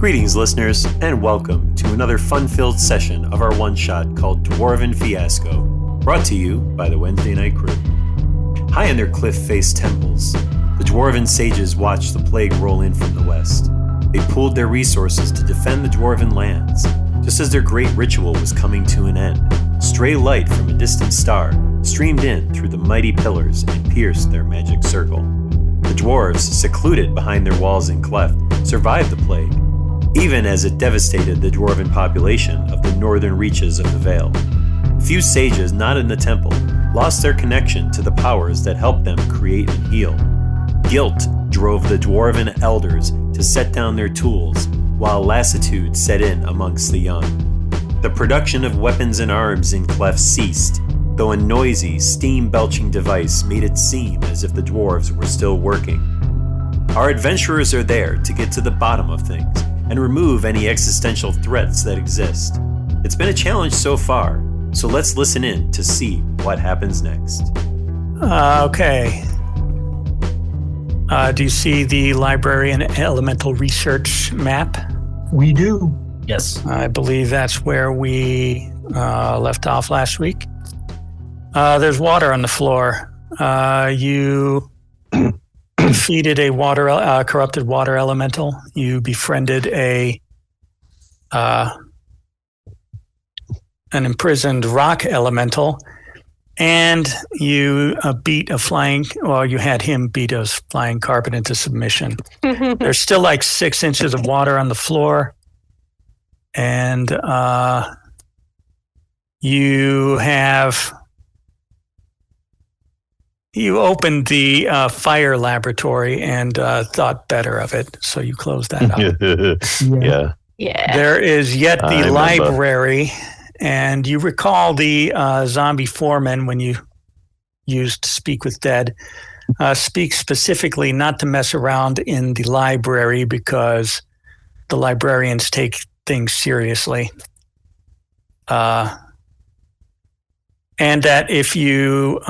Greetings, listeners, and welcome to another fun-filled session of our one-shot called Dwarven Fiasco, brought to you by the Wednesday Night Crew. High in their cliff-faced temples, the Dwarven sages watched the plague roll in from the west. They pooled their resources to defend the Dwarven lands. Just as their great ritual was coming to an end, stray light from a distant star streamed in through the mighty pillars and pierced their magic circle. The dwarves, secluded behind their walls and cleft, survived the plague, even as it devastated the dwarven population of the northern reaches of the Vale. Few sages not in the temple lost their connection to the powers that helped them create and heal. Guilt drove the dwarven elders to set down their tools, while lassitude set in amongst the young. The production of weapons and arms in clefts ceased, though a noisy, steam-belching device made it seem as if the dwarves were still working. Our adventurers are there to get to the bottom of things and remove any existential threats that exist. It's been a challenge so far, so let's listen in to see what happens next. Okay. Do you see the library and elemental research map? We do. Yes. I believe that's where we left off last week. There's water on the floor. You defeated a corrupted water elemental. You befriended an imprisoned rock elemental, and you you had him beat a flying carpet into submission. There's still like 6 inches of water on the floor, and you opened the fire laboratory and thought better of it, so you closed that up. Yeah. There is yet the library, and you recall the zombie foreman when you used Speak with Dead. Speak specifically not to mess around in the library because the librarians take things seriously. And that if you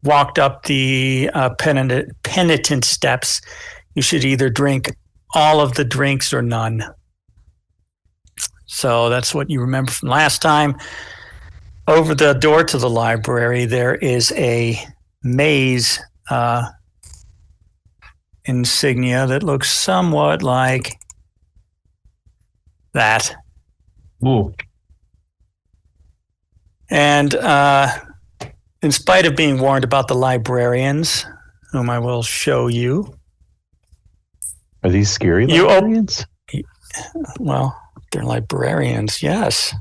walked up the penitent steps, you should either drink all of the drinks or none. So that's what you remember from last time. Over the door to the library, there is a maze insignia that looks somewhat like that. Ooh. And in spite of being warned about the librarians, whom I will show you. Are these scary librarians? Well, they're librarians, yes.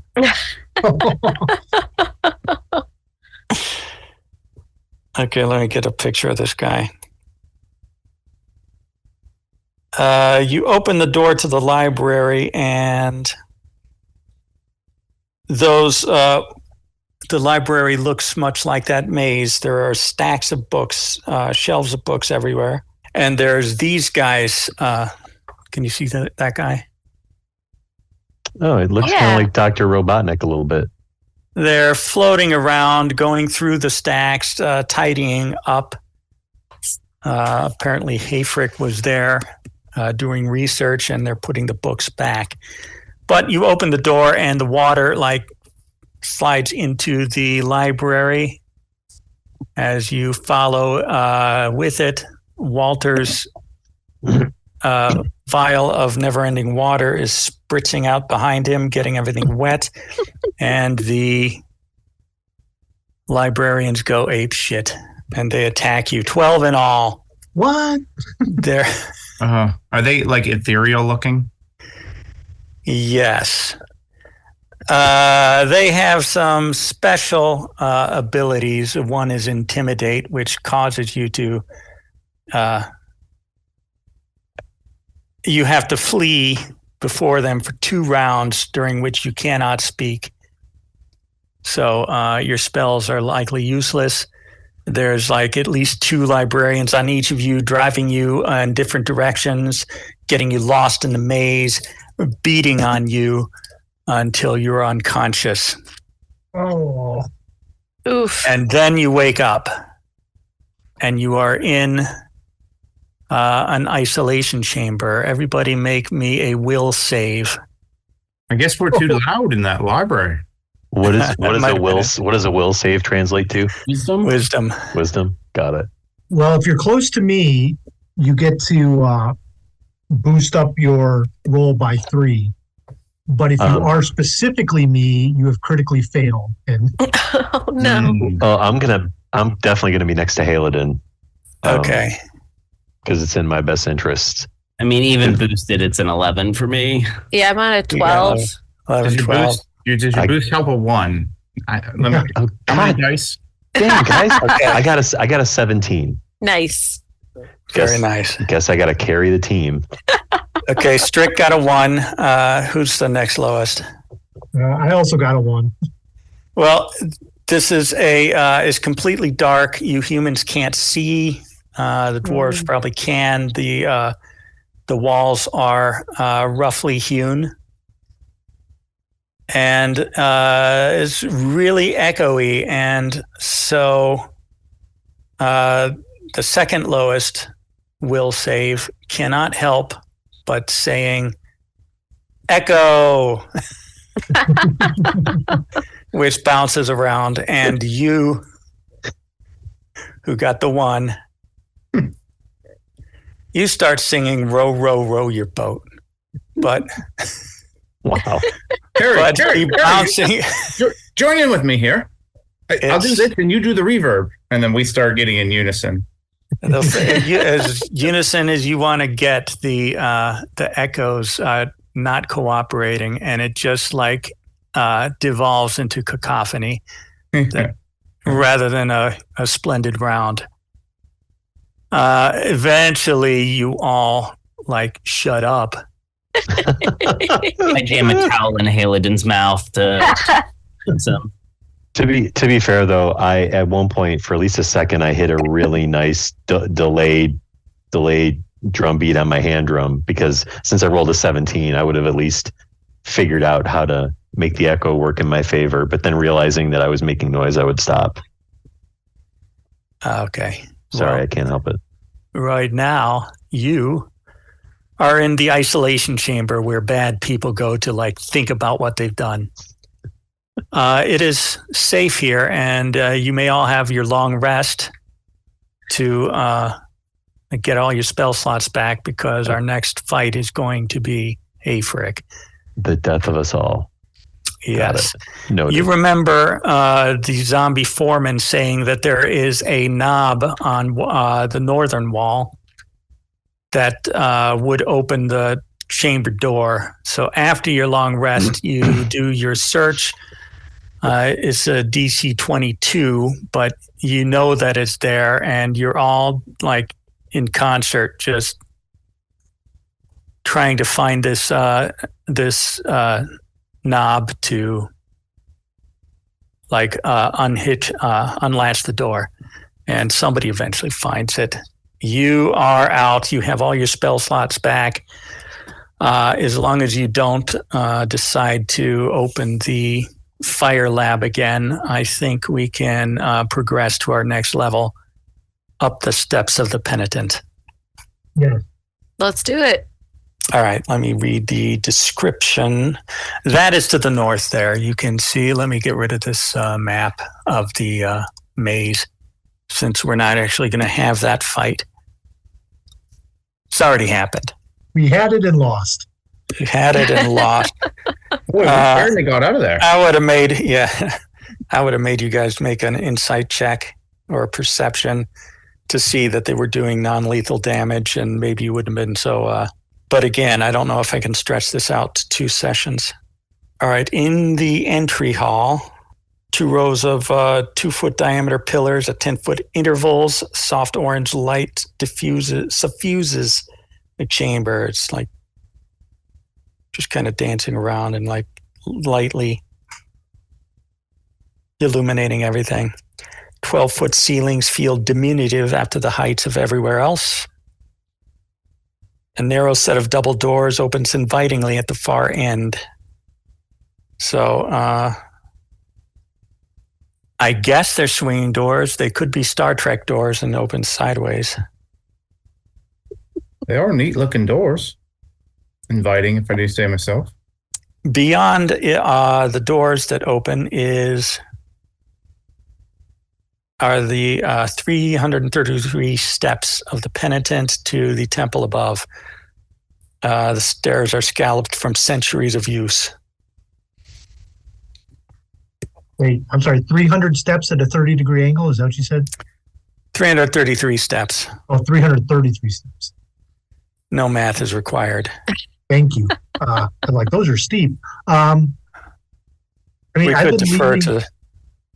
Okay, let me get a picture of this guy. You open the door to the library, and the library looks much like that maze. There are stacks of books, shelves of books everywhere. And there's these guys. Can you see that guy? Oh, it looks kind of like Dr. Robotnik a little bit. They're floating around, going through the stacks, tidying up. Apparently, Hayfrick was there doing research, and they're putting the books back. But you open the door, and the water, slides into the library. As you follow with it, Walter's vial of never-ending water is spritzing out behind him, getting everything wet, and the librarians go ape shit, and they attack you. 12 in all. What? They're Are they ethereal looking? Yes. They have some special abilities. One is Intimidate, which causes you to you have to flee before them for 2 rounds, during which you cannot speak. So your spells are likely useless. There's at least 2 librarians on each of you, driving you in different directions, getting you lost in the maze, beating on you until you're unconscious. Oh. Oof. And then you wake up, and you are in an isolation chamber. Everybody make me a will save. I guess we're too loud in that library. What does a will save translate to? Wisdom. Got it. Well, if you're close to me, you get to boost up your roll by 3. But if you are specifically me, you have critically failed. And oh no! I'm definitely gonna be next to Haladin. Okay. Because it's in my best interest. I mean, even boosted, it's an 11 for me. Yeah, I'm on a 12. 11, 12. Does your boost help a 1? How many dice? Damn, guys. Okay. I got a 17. Nice. Very nice. Guess I got to carry the team. Okay, Strick got a 1. Who's the next lowest? I also got a 1. Well, this is completely dark. You humans can't see. The dwarves probably can. The walls are roughly hewn, and it's really echoey. And so, the second lowest will save cannot help but saying "echo," which bounces around, and you, who got the 1. You start singing "Row, row, row your boat," but wow, Harry, bouncing. Join in with me here. I'll do this, and you do the reverb, and then we start getting in unison. As unison as you want to get, the echoes not cooperating, and it just like devolves into cacophony rather than a splendid round. Eventually you all like shut up. I jam a towel in Haladin's mouth to some. To be fair though, I at one point for at least a second I hit a really nice delayed drum beat on my hand drum, because since I rolled a 17 I would have at least figured out how to make the echo work in my favor, but then realizing that I was making noise I would stop. Okay. Sorry, I can't help it. Right now, you are in the isolation chamber where bad people go to like think about what they've done. It is safe here, and you may all have your long rest to get all your spell slots back, because our next fight is going to be Afric. The death of us all. Yes. Noted. You remember the zombie foreman saying that there is a knob on the northern wall that would open the chamber door. So after your long rest, you do your search. It's a DC 22, but you know that it's there, and you're all like in concert, just trying to find this knob to like unlatch the door, and somebody eventually finds it. You are out. You have all your spell slots back. As long as you don't decide to open the fire lab again, I think we can progress to our next level, up the steps of the penitent. Yeah. Let's do it. All right, let me read the description. That is to the north there. You can see, let me get rid of this map of the maze, since we're not actually going to have that fight. It's already happened. We had it and lost. We had it and lost. Boy, we barely got out of there. I would have made you guys make an insight check or a perception to see that they were doing non-lethal damage, and maybe you wouldn't have been so... But again, I don't know if I can stretch this out to 2 sessions. All right, in the entry hall, 2 rows of 2-foot diameter pillars at 10-foot intervals. Soft orange light suffuses the chamber. It's like just kind of dancing around and like lightly illuminating everything. 12-foot ceilings feel diminutive after the heights of everywhere else. A narrow set of double doors opens invitingly at the far end. So I guess they're swinging doors. They could be Star Trek doors and open sideways. They are neat looking doors. Inviting, if I do say myself. Beyond the doors that open are the 333 steps of the penitent to the temple above. The stairs are scalloped from centuries of use. Wait, I'm sorry, 300 steps at a 30-degree angle? Is that what you said? 333 steps. Oh, 333 steps. No math is required. Thank you. I'm like, those are steep. I mean, We could defer to...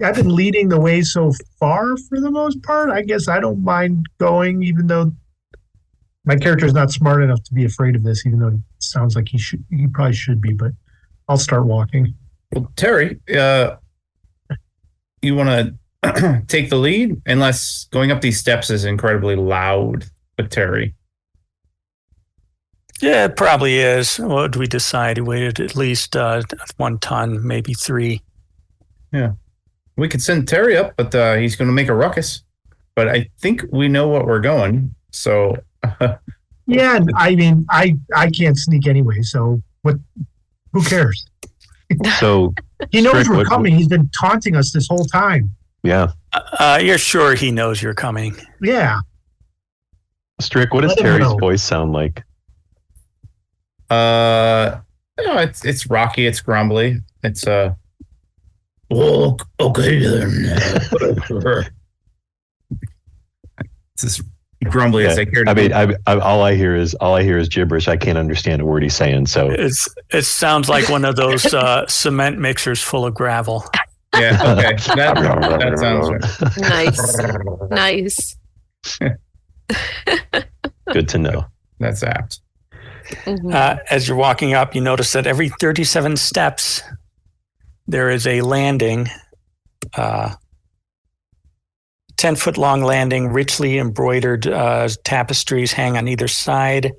I've been leading the way so far for the most part. I guess I don't mind going, even though my character is not smart enough to be afraid of this, even though it sounds like he probably should be, but I'll start walking. Well, Terry, you want to take the lead? Unless going up these steps is incredibly loud with Terry. Yeah, it probably is. What did we decide? He weighed at least 1 ton, maybe 3. Yeah. We could send Terry up, but he's going to make a ruckus. But I think we know what we're going. So. Yeah, I mean, I can't sneak anyway. So what? Who cares? So he knows Strick, we're coming. He's been taunting us this whole time. Yeah. You're sure he knows you're coming? Yeah. Strick, what does Let him Terry's know. voice sound like? It's rocky. It's grumbly. It's well, okay then. It's as grumbly as I care to. I mean, all I hear is gibberish. I can't understand a word he's saying. So It sounds like one of those cement mixers full of gravel. Yeah. Okay. That sounds right. Nice. good to know. That's apt. Mhm. As you're walking up, you notice that every 37 steps, there is a landing, 10-foot-long landing, richly embroidered tapestries hang on either side.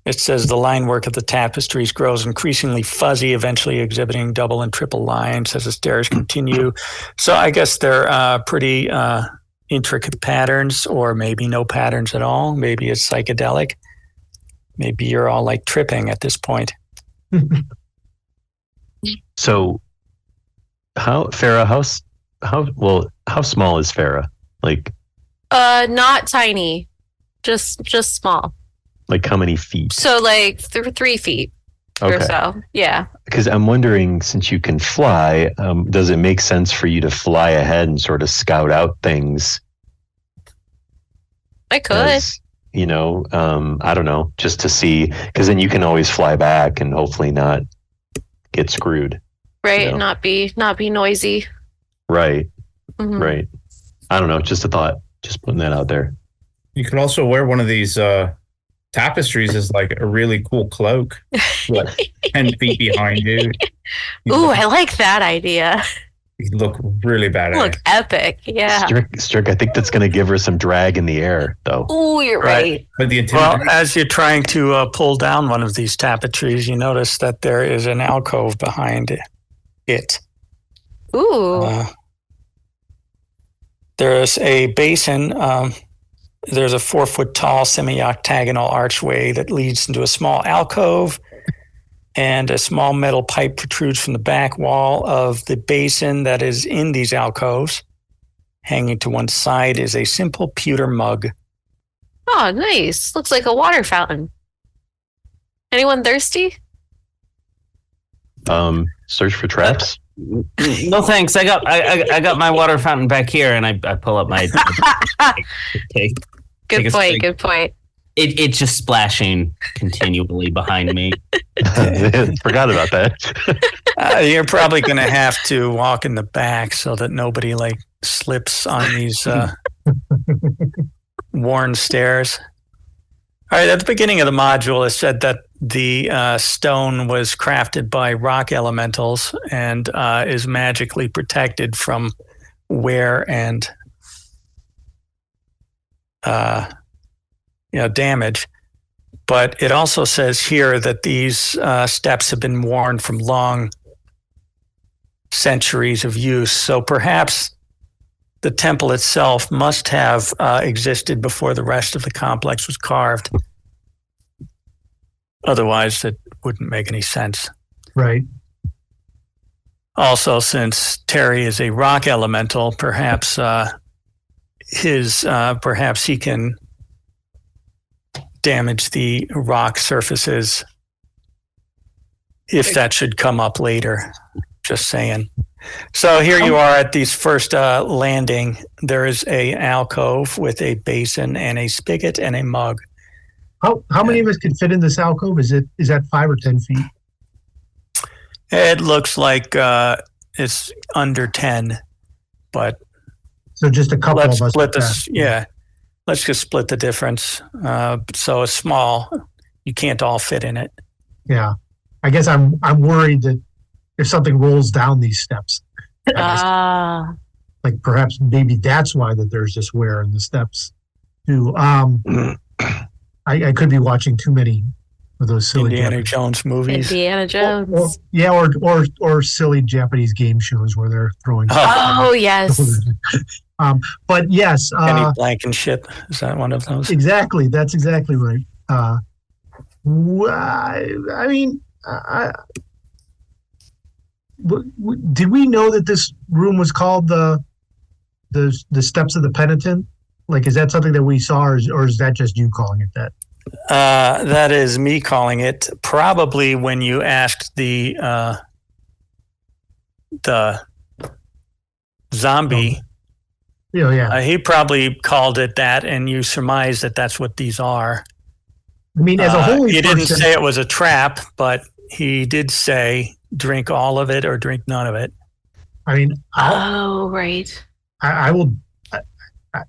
It says the line work of the tapestries grows increasingly fuzzy, eventually exhibiting double and triple lines as the stairs continue. So I guess they're pretty intricate patterns, or maybe no patterns at all. Maybe it's psychedelic. Maybe you're all like tripping at this point. So, Farah? How small is Farah? Like, Not tiny, just small. like how many feet? So like 3 feet or so. Yeah. Because I'm wondering, since you can fly, does it make sense for you to fly ahead and sort of scout out things? I could. As, I don't know, just to see, because then you can always fly back and hopefully not get screwed. Right. Not be noisy. Right. Mhm. Right. I don't know. Just a thought. Just putting that out there. You could also wear one of these tapestries as like a really cool cloak, like 10 feet behind you. Ooh, I like that idea. You look really badass. Look epic. Yeah. Strick, I think that's going to give her some drag in the air, though. Ooh, you're right. But the Well, as you're trying to pull down one of these tapestries, you notice that there is an alcove behind it. Ooh. There's a basin. There's a 4-foot-tall semi-octagonal archway that leads into a small alcove, and a small metal pipe protrudes from the back wall of the basin that is in these alcoves. Hanging to one side is a simple pewter mug. Oh, nice. Looks like a water fountain. Anyone thirsty? Search for traps. No thanks. I got my water fountain back here, and I pull up my. Take Good a point. swig. Good point. It's just splashing continually behind me. Forgot about that. You're probably going to have to walk in the back so that nobody like slips on these worn stairs. All right, at the beginning of the module, it said that the stone was crafted by rock elementals and is magically protected from wear and damage. But it also says here that these steps have been worn from long centuries of use. So perhaps the temple itself must have existed before the rest of the complex was carved. Otherwise, it wouldn't make any sense. Right. Also, since Terry is a rock elemental, perhaps perhaps he can damage the rock surfaces if that should come up later. Just saying. So here you are at this first landing. There is a alcove with a basin and a spigot and a mug. How many of us could fit in this alcove? Is that 5 or 10 feet? It looks like it's under 10, but so just a couple let's of us. split this. Yeah, let's just split the difference. So it's small. You can't all fit in it. Yeah, I guess I'm worried that if something rolls down these steps, like perhaps maybe that's why that there's this wear in the steps too. I could be watching too many of those silly Indiana Jones movies. Indiana Jones. Or silly Japanese game shows where they're throwing. Oh yes. But yes, Penny Blankenship, is that one of those? Exactly. That's exactly right. I mean, did we know that this room was called the Steps of the Penitent? Like, is that something that we saw, or is that just you calling it that? That is me calling it. Probably when you asked the zombie. Oh, yeah. He probably called it that, and you surmise that that's what these are. I mean, as a whole, he didn't say it was a trap, but he did say drink all of it or drink none of it. I mean, right. I will.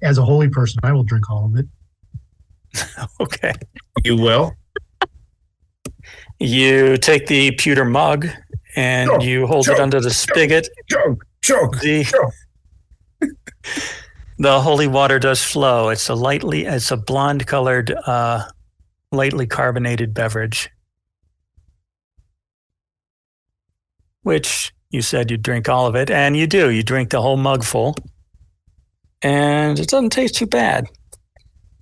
As a holy person, I will drink all of it. Okay. You will? You take the pewter mug and you hold it under the spigot. Choke. The holy water does flow. It's a blonde colored, lightly carbonated beverage. Which you said you'd drink all of it, and you do. You drink the whole mug full. And it doesn't taste too bad.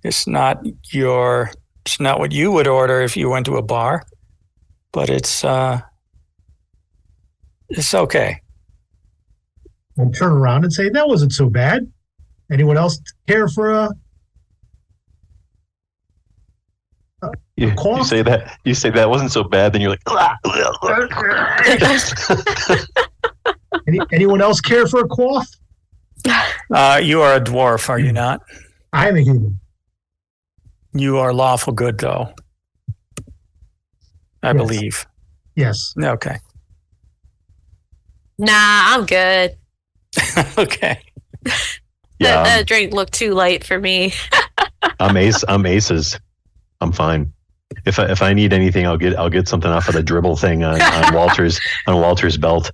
It's not what you would order if you went to a bar, but it's okay. And turn around and say, that wasn't so bad. Anyone else care for a you say that wasn't so bad, then you're like, anyone else care for a quaff? You are a dwarf, are you not? I am a human. You are lawful good, though. I believe. Yes. Okay. Nah, I'm good. Okay. Yeah. That drink looked too light for me. I'm aces. I'm fine. If I need anything, I'll get something off of the dribble thing on Walter's belt.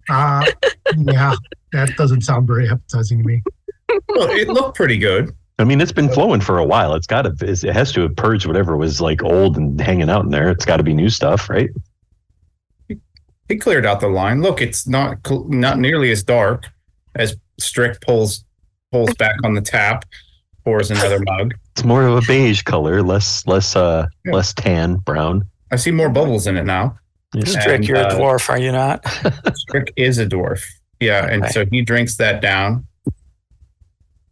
Yeah, that doesn't sound very appetizing to me. Well, it looked pretty good. I mean, it's been flowing for a while. It has to have purged whatever was like old and hanging out in there. It's got to be new stuff, right? He cleared out the line. Look, it's not nearly as dark as Strick pulls back on the tap, pours another mug. It's more of a beige color, less tan, brown. I see more bubbles in it now. Strick, you're a dwarf, are you not? Strick is a dwarf. Yeah, and Okay. so he drinks that down.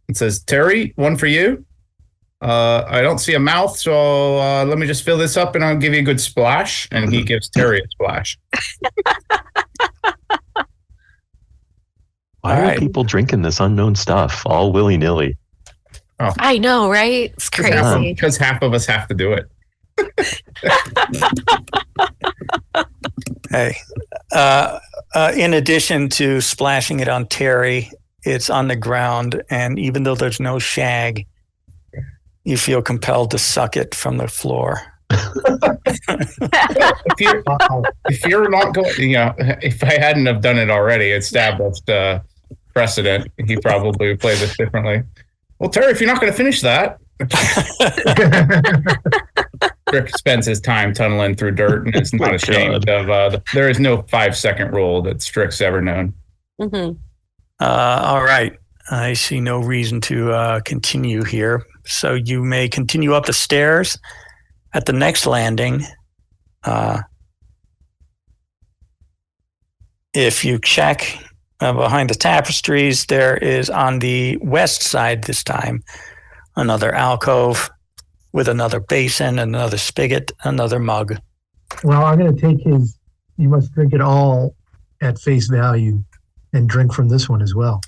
It says, Terry, one for you. I don't see a mouth, so let me just fill this up and I'll give you a good splash. And he gives Terry a splash. Why are people drinking this unknown stuff all willy-nilly? Oh. I know, right? It's crazy. Because half of us have to do it. Hey, in addition to splashing it on Terry, it's on the ground, and even though there's no shag, you feel compelled to suck it from the floor. If you're not going, if I hadn't have done it already, it established precedent. He probably would play this differently. Well, Terry, if you're not going to finish that, Rick spends his time tunneling through dirt and is not ashamed of. There is no 5-second rule that Strick's ever known. Mm-hmm. All right. I see no reason to continue here. So you may continue up the stairs. At the next landing, If you check behind the tapestries, there is on the west side this time another alcove with another basin, another spigot, another mug. Well, I'm going to take his, you must drink it all at face value and drink from this one as well.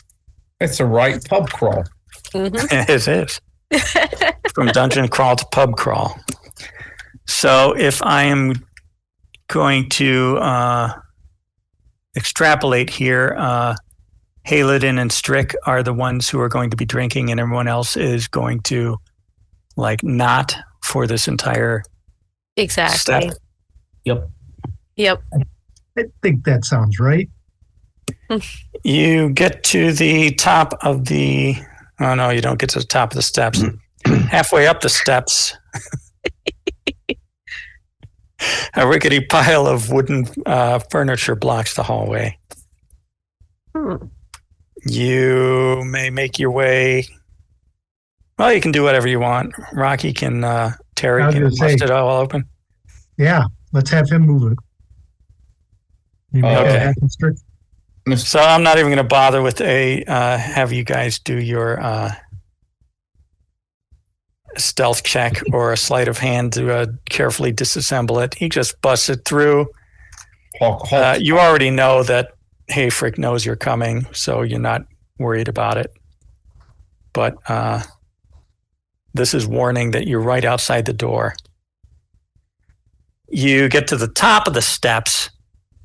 It's a right pub crawl. It is. From dungeon crawl to pub crawl. So if I am going to extrapolate here, Halidin and Strick are the ones who are going to be drinking, and everyone else is going to not for this entire Exactly. step. Yep. I think that sounds right. You get to the top of the... Oh, no, you don't get to the top of the steps. Halfway up the steps, a rickety pile of wooden furniture blocks the hallway. You may make your way... Well, you can do whatever you want. Rocky can... Terry can bust it all open. Yeah, let's have him move it. You make Okay. that happen, Strick? So I'm not even going to bother with have you guys do your stealth check or a sleight of hand to carefully disassemble it. He just busts it through. You already know that Hayfrick knows you're coming, so you're not worried about it. But this is warning that you're right outside the door. You get to the top of the steps,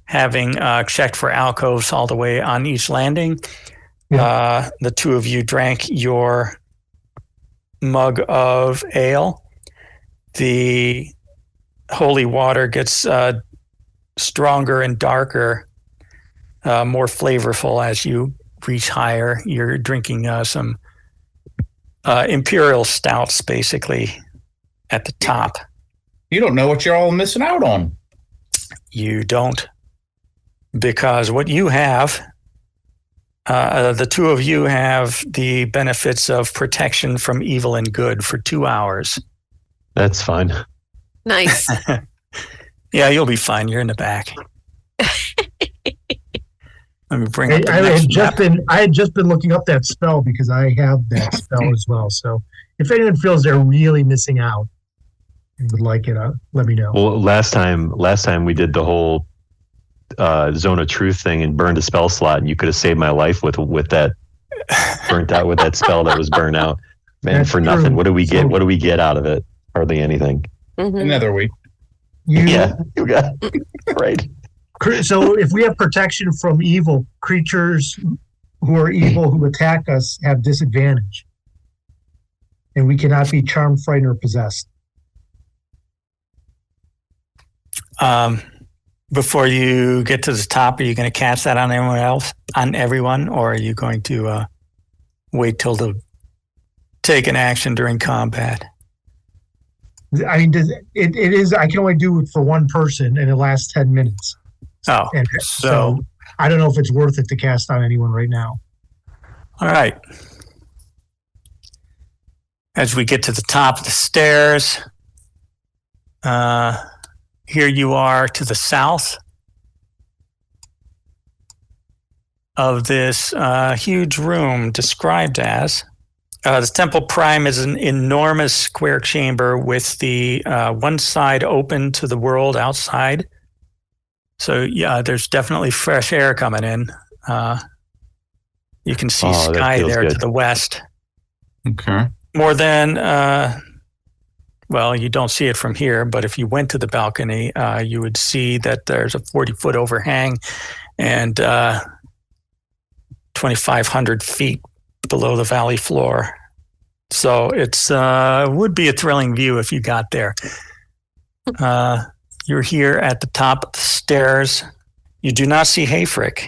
having checked for alcoves all the way on each landing. Yeah. The two of you drank your mug of ale. The holy water gets stronger and darker, more flavorful as you reach higher. You're drinking some imperial stouts, basically, at the top. You don't know what you're all missing out on. You don't. Because what you have, the two of you have the benefits of protection from evil and good for 2 hours. That's fine. Nice. Yeah, you'll be fine. You're in the back. Let me bring up the I next map. had just been looking up that spell because I have that spell as well. So if anyone feels they're really missing out and would like it, let me know. Well, last time we did the whole zone of truth thing and burned a spell slot, and you could have saved my life with that burnt out with that spell that was burnt out. Man, That's for nothing. true. What do we get? So- What do we get out of it? Hardly anything. Another week. Yeah, you got right. So if we have protection from evil, creatures who are evil who attack us have disadvantage. And we cannot be charmed, frightened, or possessed. Before you get to the top, are you going to cast that on anyone else, on everyone, or are you going to wait till to take an action during combat? I mean, it is, I can only do it for one person and it lasts 10 minutes. Oh, And so I don't know if it's worth it to cast on anyone right now. all right. As we get to the top of the stairs, here you are to the south of this huge room described as the Temple Prime is an enormous square chamber with the one side open to the world outside. So yeah, there's definitely fresh air coming in. You can see that sky feels there good. to the west. Okay. More than, well, you don't see it from here, but if you went to the balcony, you would see that there's a 40-foot overhang and 2,500 feet below the valley floor. So it's would be a thrilling view if you got there. You're here at the top of the stairs. You do not see Hayfrick,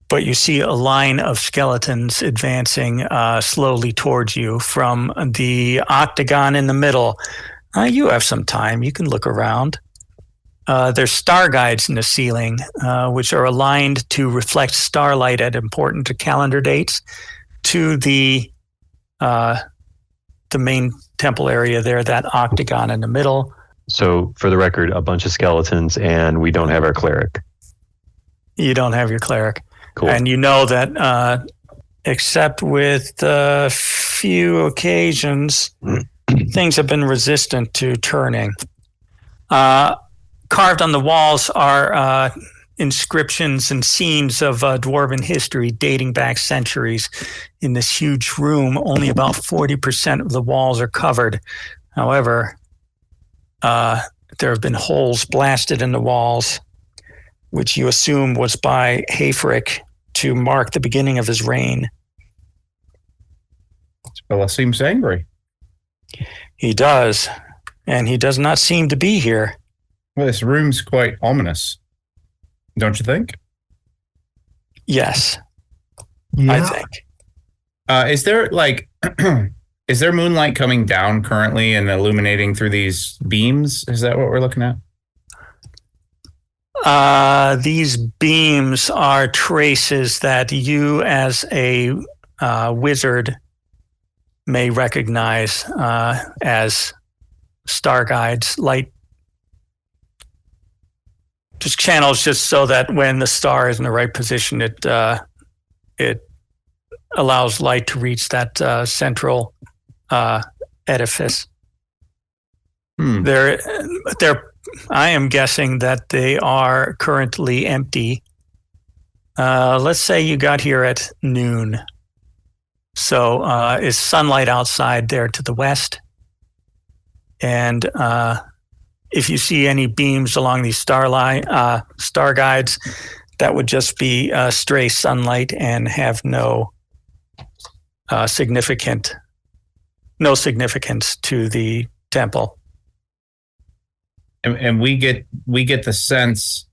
but you see a line of skeletons advancing slowly towards you from the octagon in the middle. You have some time. You can look around. There's star guides in the ceiling, which are aligned to reflect starlight at important calendar dates to the main temple area there, that octagon in the middle. So for the record, a bunch of skeletons, and we don't have our cleric. You don't have your cleric. Cool. And you know that except with a few occasions, things have been resistant to turning. Carved on the walls are inscriptions and scenes of Dwarven history dating back centuries. In this huge room, only about 40% of the walls are covered. However, there have been holes blasted in the walls, which you assume was by Hayfrick to mark the beginning of his reign. Well, seems angry. He does, and he does not seem to be here. Well, this room's quite ominous, don't you think? Yes, Yeah. I think. Is there is there moonlight coming down currently and illuminating through these beams? Is that what we're looking at? These beams are traces that you, as a wizard, may recognize as star guides, light. Just channels, just so that when the star is in the right position, it allows light to reach that central edifice. They're I am guessing that they are currently empty. Let's say you got here at noon. So is sunlight outside there to the west? And if you see any beams along these star guides, that would just be stray sunlight and have no significance to the temple. And we get the sense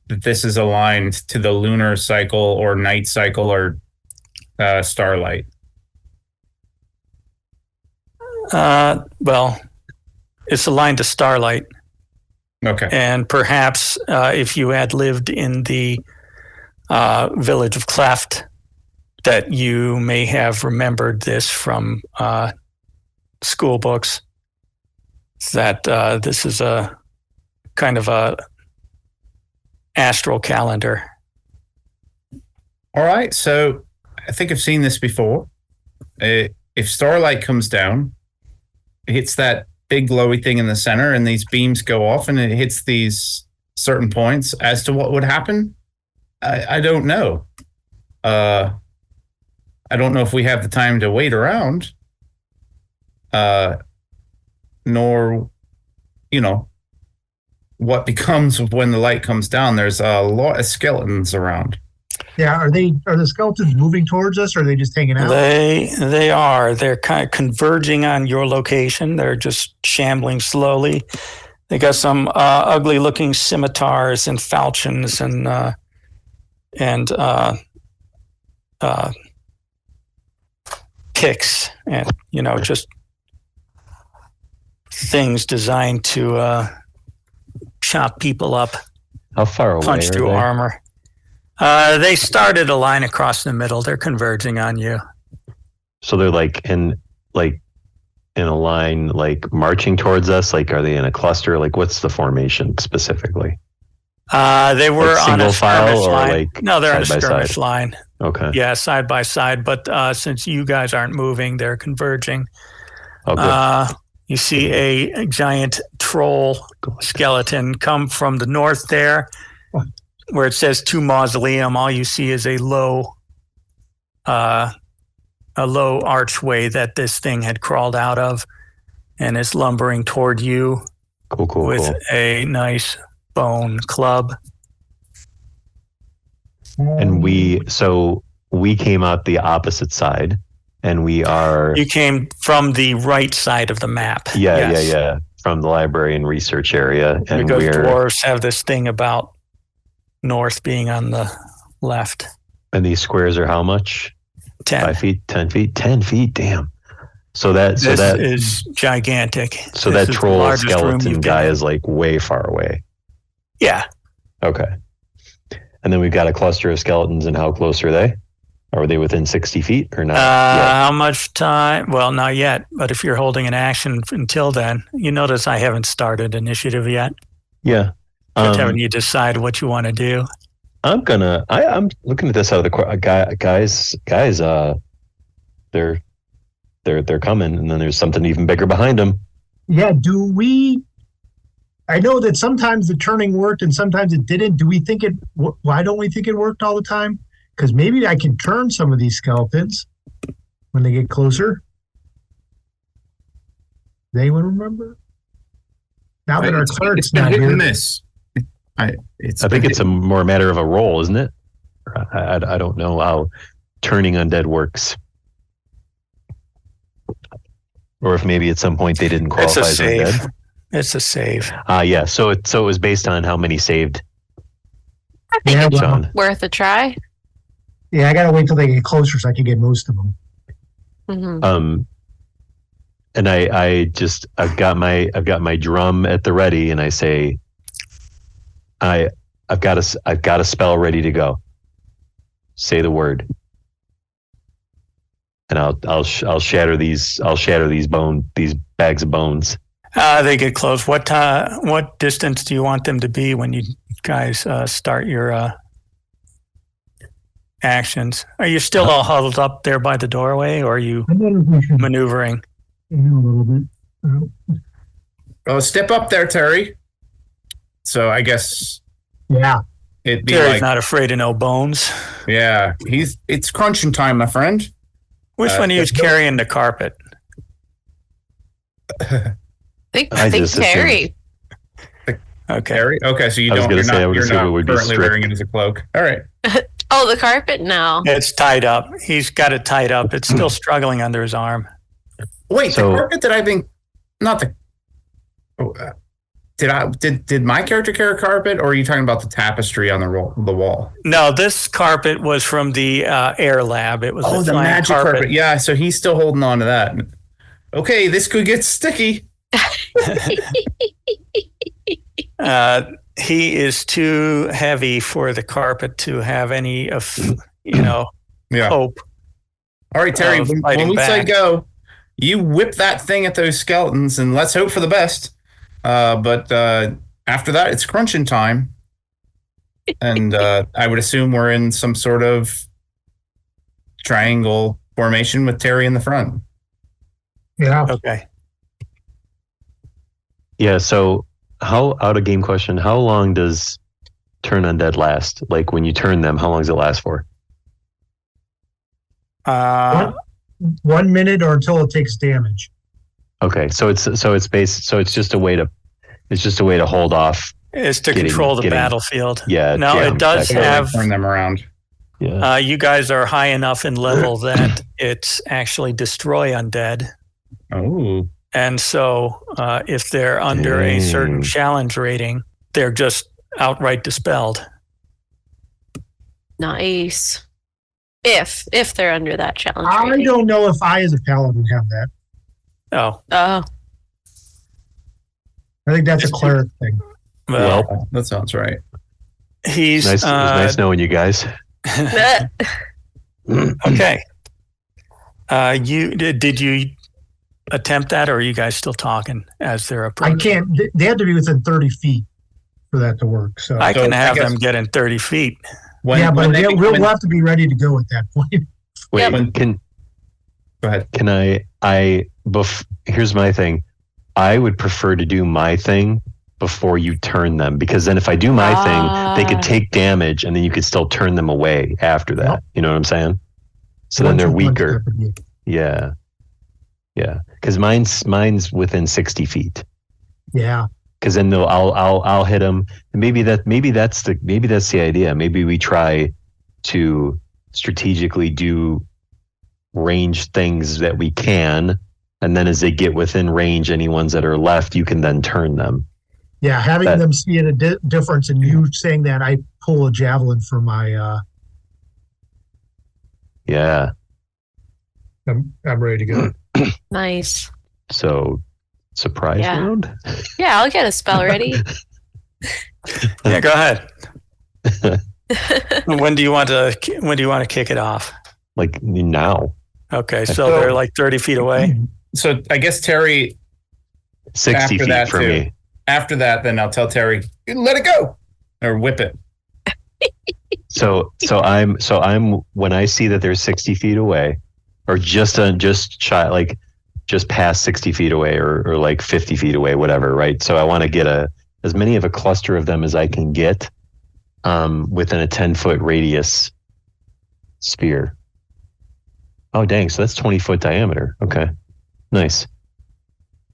that this is aligned to the lunar cycle or night cycle or starlight. Well, it's aligned to starlight. Okay. And perhaps if you had lived in the village of Cleft, that you may have remembered this from school books, that this is a kind of a astral calendar. All right. So I think I've seen this before. If starlight comes down, it hits that big glowy thing in the center, and these beams go off, and it hits these certain points. As to what would happen, I don't know. I don't know if we have the time to wait around, nor, what becomes when the light comes down. There's a lot of skeletons around. Yeah, are the skeletons moving towards us, or are they just hanging out? They are. They're kind of converging on your location. They're just shambling slowly. They got some ugly-looking scimitars and falchions and picks, and just things designed to chop people up, How far away punch are through they? armor. They started a line across the middle. They're converging on you. So they're in a line, marching towards us. Are they in a cluster? What's the formation specifically? They were on single a file skirmish or line. No, they're on a side by skirmish side? line. Okay. Yeah, side by side. But since you guys aren't moving, they're converging. Oh, good. You see a giant troll skeleton come from the north there, where it says to mausoleum. All you see is a low archway that this thing had crawled out of, and is lumbering toward you Cool. with a nice bone club. And we came out the opposite side, and we are. You came from the right side of the map. Yeah, Yes. from the library and research area, and Because we're. dwarves have this thing about north being on the left. And these squares are how much? 10. 5 feet, 10 feet, 10 feet. Damn. So that is gigantic. So This that is the troll largest room skeleton you've guy been in. is way far away. Yeah. Okay. And then we've got a cluster of skeletons, and how close are they? Are they within 60 feet or not? How much time? Well, not yet. But if you're holding an action until then, you notice I haven't started initiative yet. Yeah. Just haven't you decide what you want to do? I'm looking at this out of the guys. They're coming, and then there's something even bigger behind them. Yeah. I know that sometimes the turning worked and sometimes it didn't. Why don't we think it worked all the time? Because maybe I can turn some of these skeletons when they get closer. Does anyone remember? Now that our cleric's not here. I think it's a more matter of a roll, isn't it? I don't know how turning undead works. Or if maybe at some point they didn't qualify as undead. It's a save. Yeah. So it was based on how many saved. I think it's worth a try. Yeah, I gotta wait till they get closer so I can get most of them. Mm-hmm. And I've got my drum at the ready, and I say, I've got a spell ready to go. Say the word, and I'll shatter these bags of bones. They get close. What distance do you want them to be when you guys start your actions? Are you still all huddled up there by the doorway, or are you maneuvering? A little bit. Oh, step up there, Terry. So I guess. Yeah. It'd be Terry's not afraid of no bones. Yeah, it's crunching time, my friend. Which one of you is carrying the carpet? I think Terry. Okay. Terry? Okay, so you're not currently wearing it as a cloak. All right. Oh, the carpet? No. It's tied up. He's got it tied up. It's still struggling under his arm. Wait, the carpet that I've been... Not the... Did my character carry a carpet, or are you talking about the tapestry on the wall? No, this carpet was from the air lab. It was the magic carpet. Yeah, so he's still holding on to that. Okay, this could get sticky. He is too heavy for the carpet to have any of, hope. All right, Terry, when we say go, you whip that thing at those skeletons, and let's hope for the best. But after that, it's crunching time. And I would assume we're in some sort of triangle formation with Terry in the front. Yeah. Okay. Yeah, so out of game question, how long does turn undead last? Like when you turn them, how long does it last for? 1 minute or until it takes damage. Okay, so it's just a way to hold off. It's to control the battlefield. Yeah. No, it does have turn them around. Yeah. You guys are high enough in level that it's actually destroy undead. Oh. And so if they're under a certain challenge rating, they're just outright dispelled. Nice. If they're under that challenge rating. I don't know if I as a paladin have that. Oh. Oh. I think that's a cleric thing. Well, that sounds right. He's nice. It was nice knowing you guys. Okay. Did you attempt that, or are you guys still talking as they're approaching? I can't. They have to be within 30 feet for that to work. So I can have them get in 30 feet. We'll have to be ready to go at that point. Wait, go ahead. Can I here's my thing. I would prefer to do my thing before you turn them, because then if I do my thing, they could take damage and then you could still turn them away after that. Yep. You know what I'm saying? So then they're weaker. Yeah. Yeah. Because mine's within 60 feet. Yeah. Because then I'll hit them. And maybe that's the idea. Maybe we try to strategically do range things that we can, and then as they get within range, any ones that are left, you can then turn them. Yeah, having them see a difference, and you saying that, I pull a javelin for my. Yeah. I'm ready to go. Nice. So, surprise round. Yeah, I'll get a spell ready. Yeah, go ahead. When do you want to kick it off? like now. Okay, so they're like 30 feet away. So I guess Terry, 60 after feet that for too. me. After that, then I'll tell Terry, let it go or whip it. So I'm when I see that they're 60 feet away, or just shy, like just past 60 feet away, or like 50 feet away, whatever, right? So I want to get as many of a cluster of them as I can get within a 10-foot radius sphere. Oh dang! So that's 20-foot diameter. Okay, nice.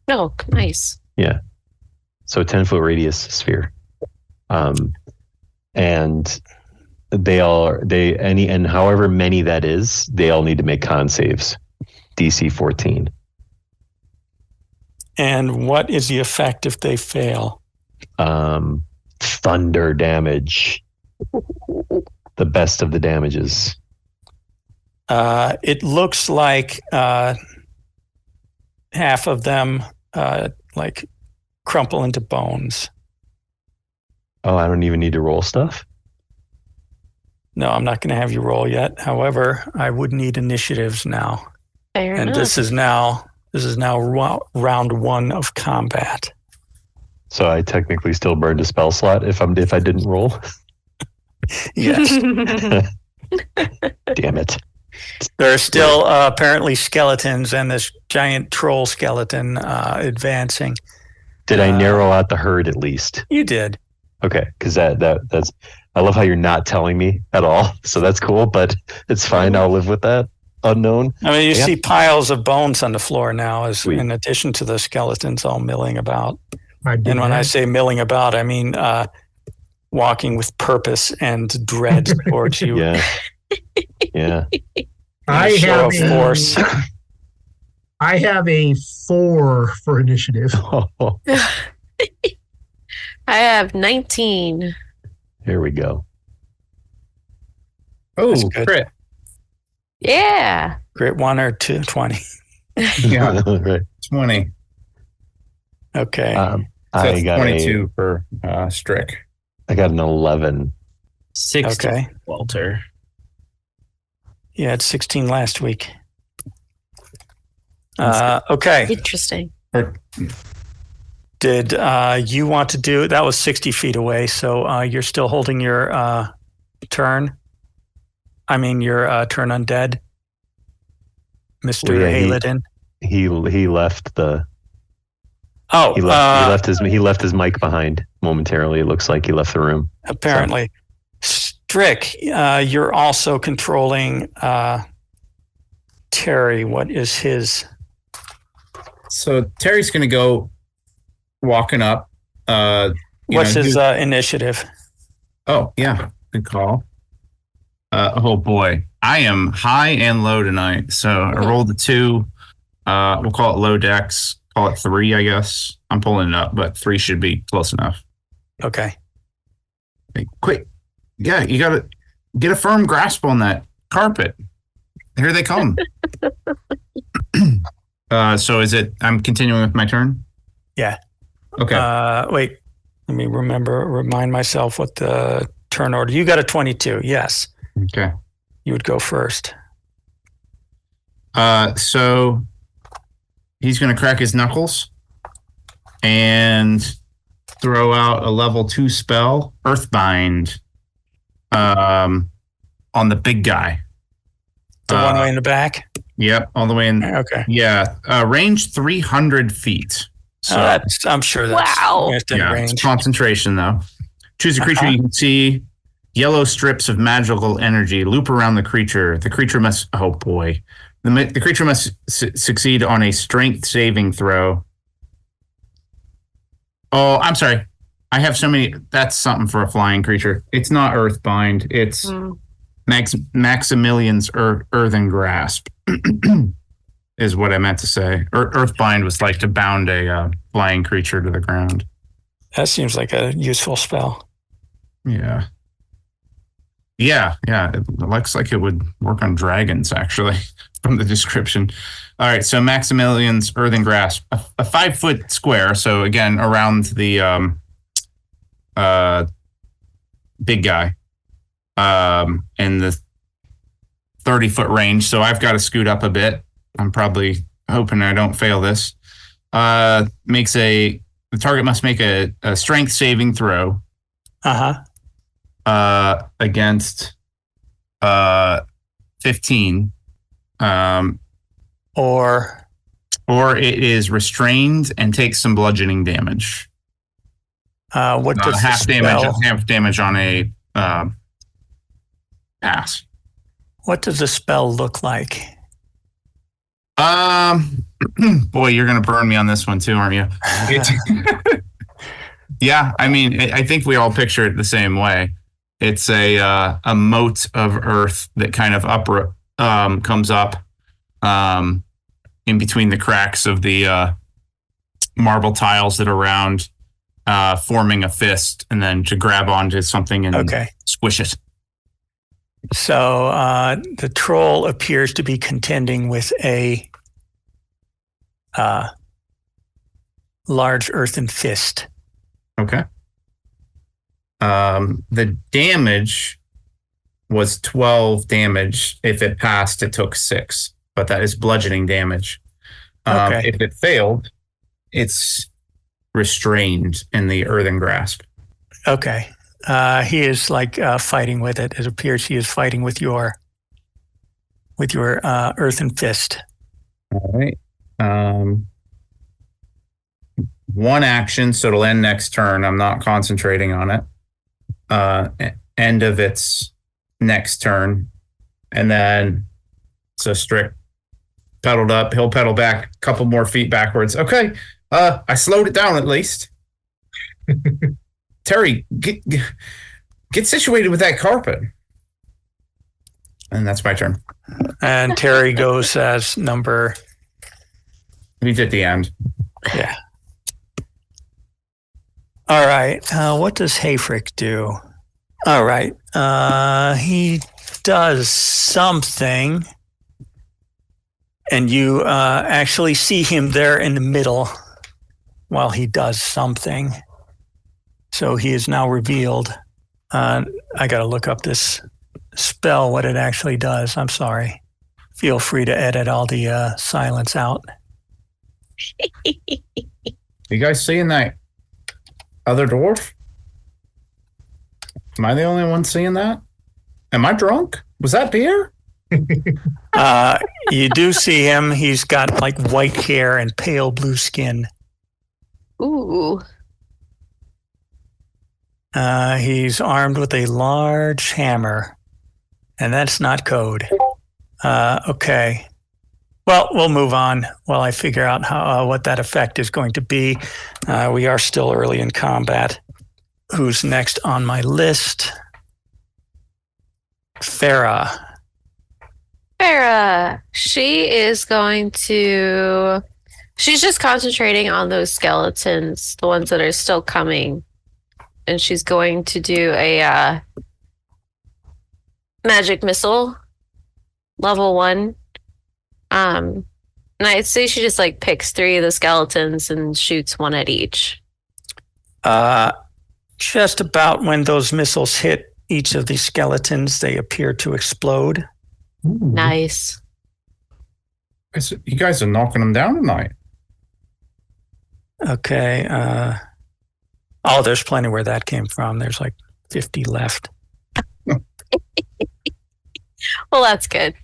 Oh, nice. Yeah. So 10-foot radius sphere. And and however many that is, they all need to make con saves. DC 14. And what is the effect if they fail? Thunder damage. The best of the damages. It looks like half of them like crumple into bones. Oh, I don't even need to roll stuff? No, I'm not going to have you roll yet. However, I would need initiatives now. Fair And enough. this is now round one of combat. So I technically still burned a spell slot if I didn't roll. Yes. Damn it. There are still apparently skeletons and this giant troll skeleton advancing. Did I narrow out the herd at least? You did. Okay, because that's. I love how you're not telling me at all. So that's cool, but it's fine. I'll live with that. Unknown. I mean, you Yeah. see piles of bones on the floor now, as Sweet. in addition to the skeletons all milling about. I did And when I that. say milling about, I mean walking with purpose and dread towards you. Yeah. Yeah. I show have of force. I have a 4 for initiative. I have 19. Here we go. Oh, That's good. crit. Yeah. Grit 1 or 2, 20. Yeah, Right. 20. Okay. So I it's got 22 for Strick. I got an 11. 60, Okay. Walter. Yeah, it's 16 last week. Okay. Interesting. Did you want to do that? Was 60 feet away, so you're still holding your turn. I mean, your turn undead, Mr. Well, yeah, Hayladin. He left the Oh, he left his mic behind momentarily. It looks like he left the room. apparently. Strick, you're also controlling Terry. What is his? So Terry's going to go walking up. What's his initiative? Oh, yeah. Good call. Oh, boy. I am high and low tonight. So I rolled a 2. We'll call it low dex. Call it 3, I guess. I'm pulling it up, but 3 should be close enough. Okay. Hey, quick. Yeah, you got to get a firm grasp on that carpet. Here they come. So is it, I'm continuing with my turn? Yeah. Okay. Wait. Let me remind myself what the turn order. You got a 22. Yes. Okay. You would go first. So he's going to crack his knuckles and throw out a level 2 spell, Earthbind, on the big guy. The one way in the back. Yep, all the way in. Okay. Yeah, range 300 feet. So I'm sure that's Wow. within yeah, range. it's concentration though. Choose a creature you can see. Yellow strips of magical energy loop around the creature. The creature must. Oh boy, the creature must succeed on a strength saving throw. Oh, I'm sorry. I have so many. That's something for a flying creature. It's not Earthbind. It's Maximilian's Earthen Grasp. Is what I meant to say. Earthbind was like to bound a flying creature to the ground. That seems like a useful spell. Yeah. Yeah. It looks like it would work on dragons, actually, from the description. All right. So Maximilian's Earthen Grasp, a 5-foot square. So again, around the big guy. And the 30-foot range, so I've got to scoot up a bit. I'm probably hoping I don't fail this. The target must make a strength saving throw. Against 15. Or it is restrained and takes some bludgeoning damage. What does half damage on a pass. What does the spell look like? Boy, you're gonna burn me on this one too, aren't you? Yeah, I mean, I think we all picture it the same way. It's a moat of earth that kind of comes up in between the cracks of the marble tiles that are around, forming a fist, and then to grab onto something and squish it. So the troll appears to be contending with a large earthen fist. Okay. The damage was 12 damage. If it passed, it took 6, but that is bludgeoning damage. If it failed, it's restrained in the earthen grasp. Okay. He is like fighting with it. It appears he is fighting with your earthen fist. All right. One action, so it'll end next turn. I'm not concentrating on it. End of its next turn. And then, so Strick pedaled up. He'll pedal back a couple more feet backwards. Okay. I slowed it down at least. Terry, get situated with that carpet. And that's my turn. And Terry goes as number... He's at the end. Yeah. All right. What does Hayfrick do? All right. He does something. And you actually see him there in the middle while he does something. So he is now revealed. I got to look up this spell, what it actually does. I'm sorry. Feel free to edit all the silence out. You guys seeing that other dwarf? Am I the only one seeing that? Am I drunk? Was that beer? You do see him. He's got like white hair and pale blue skin. Ooh. He's armed with a large hammer, and that's not code. Okay. Well, we'll move on while I figure out what that effect is going to be. We are still early in combat. Who's next on my list? Farah. She is going to... She's just concentrating on those skeletons, the ones that are still coming. And she's going to do a magic missile, level 1. And I'd say she just like picks 3 of the skeletons and shoots 1 at each. Just about when those missiles hit each of these skeletons, they appear to explode. Ooh. Nice. You guys are knocking them down tonight. Okay. There's plenty where that came from. There's like 50 left. Well, that's good.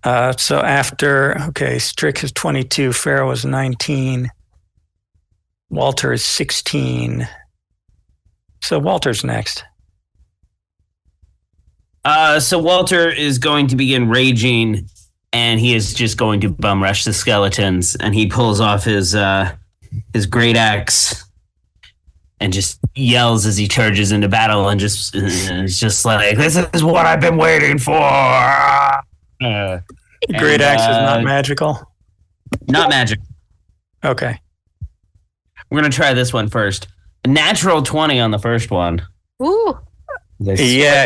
So after, Strick is 22, Farah was 19, Walter is 16. So Walter's next. So Walter is going to begin raging, and he is just going to bum rush the skeletons, and he pulls off his great axe and just yells as he charges into battle, and it's just like, this is what I've been waiting for. Great axe is not magical? Not magic. Okay. We're going to try this one first. A natural 20 on the first one. Ooh. Yeah,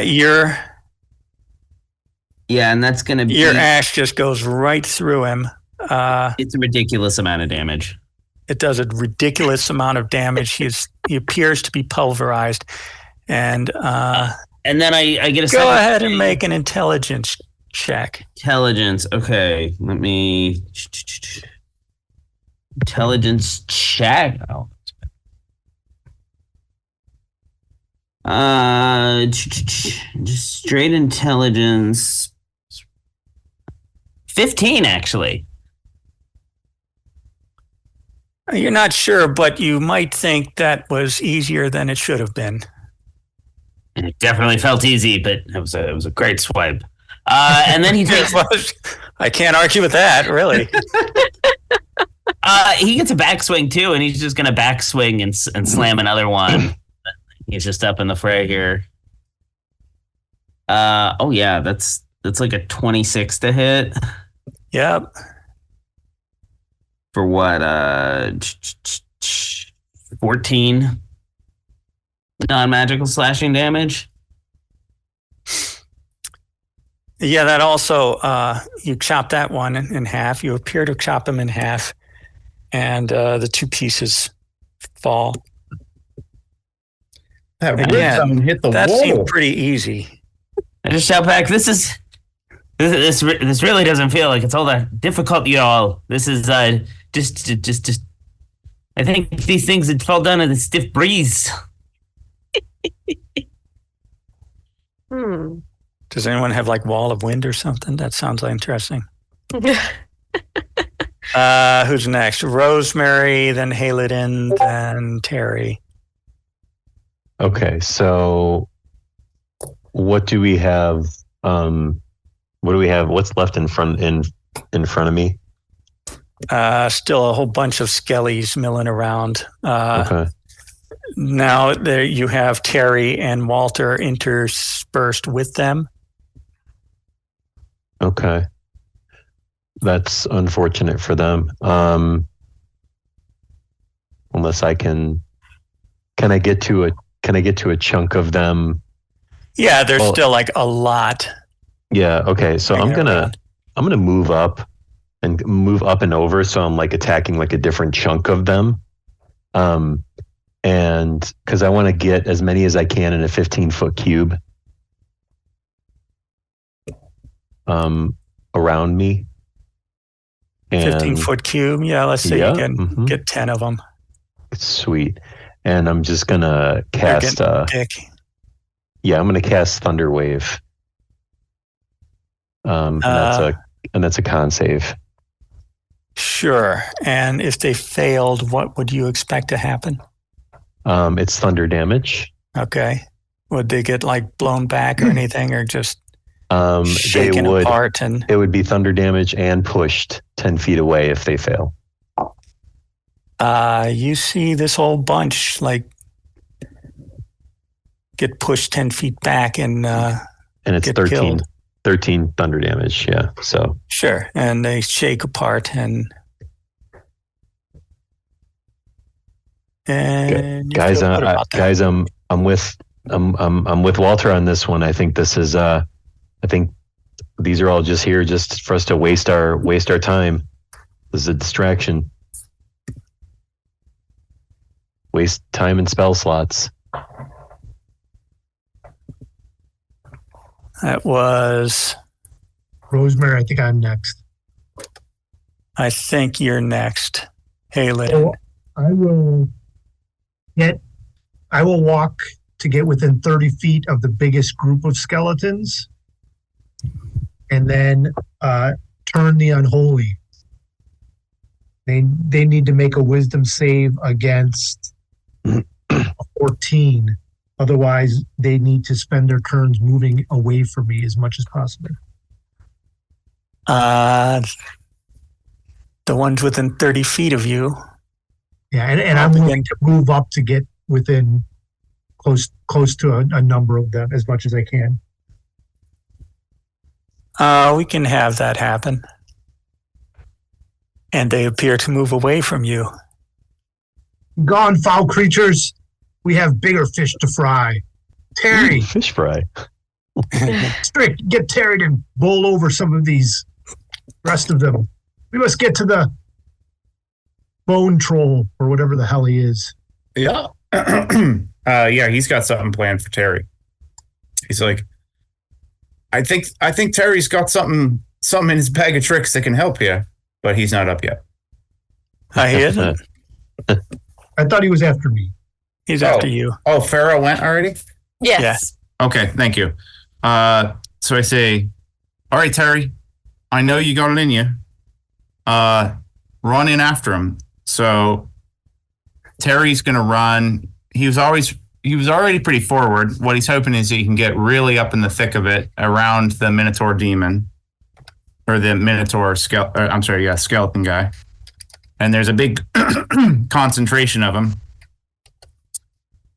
and that's going to be... Your axe just goes right through him. It's a ridiculous amount of damage. It does a ridiculous amount of damage. He appears to be pulverized. And then I get a... Go ahead and make an intelligence check. Intelligence. Okay, let me. Intelligence check. Oh. Just straight intelligence. 15, actually. You're not sure, but you might think that was easier than it should have been. It definitely felt easy, but it was a great swipe. And then he takes. I can't argue with that, really. He gets a backswing too, and he's just gonna backswing and slam another one. He's just up in the fray here. Oh yeah, that's like a 26 to hit. Yep. For what? 14 non-magical slashing damage. Yeah, that also you chop that one in half. You appear to chop them in half, and the two pieces fall. That Again, hit the that wall. seemed pretty easy. I just shout back, this really doesn't feel like it's all that difficult, y'all. This is just I think these things would fall down in a stiff breeze. Does anyone have like wall of wind or something? That sounds interesting. Who's next? Rosemary, then Halidin, then Terry. Okay, so what do we have? What do we have? What's left in front of me? Still a whole bunch of skellies milling around. Okay. Now there you have Terry and Walter interspersed with them. Okay. That's unfortunate for them. Unless I can I get to a chunk of them? Yeah, there's still like a lot. Yeah. Okay. So I'm gonna move up and over. So I'm like attacking like a different chunk of them. And because I want to get as many as I can in a 15-foot cube. Around me. 15-foot cube. Yeah, let's say you can get 10 of them. Sweet. And I'm just gonna cast. Yeah, I'm gonna cast Thunder Wave. And that's a con save. Sure. And if they failed, what would you expect to happen? It's thunder damage. Okay. Would they get like blown back or anything, or just shaken they would, apart? And it would be thunder damage and pushed 10 feet away if they fail. You see this whole bunch like get pushed 10 feet back and it's get 13. killed. 13 thunder damage. Yeah. So sure. And they shake apart and guys, I'm with Walter on this one. I think this is I think these are all just here just for us to waste our time. This is a distraction. Waste time and spell slots. That was Rosemary. I think I'm next. I think you're next. Haley. So I will walk to get within 30 feet of the biggest group of skeletons, and then turn the unholy. They need to make a wisdom save against a 14. Otherwise, they need to spend their turns moving away from me as much as possible. The ones within 30 feet of you. Yeah, and I'm willing to move up to get within close to a number of them as much as I can. We can have that happen. And they appear to move away from you. Gone, foul creatures. We have bigger fish to fry. Terry. Fish fry. Strict, get Terry to bowl over some of these rest of them. We must get to the bone troll or whatever the hell he is. Yeah. Yeah, he's got something planned for Terry. He's like, I think Terry's got something in his bag of tricks that can help you, but he's not up yet. He isn't. I thought he was after me. He's after you. Oh, Farah went already? Yes. Yeah. Okay, thank you. So I say, all right, Terry, I know you got it in you. Run in after him. So Terry's going to run. He was already pretty forward. What he's hoping is he can get really up in the thick of it around the Minotaur demon, or the Minotaur skeleton guy. And there's a big concentration of them.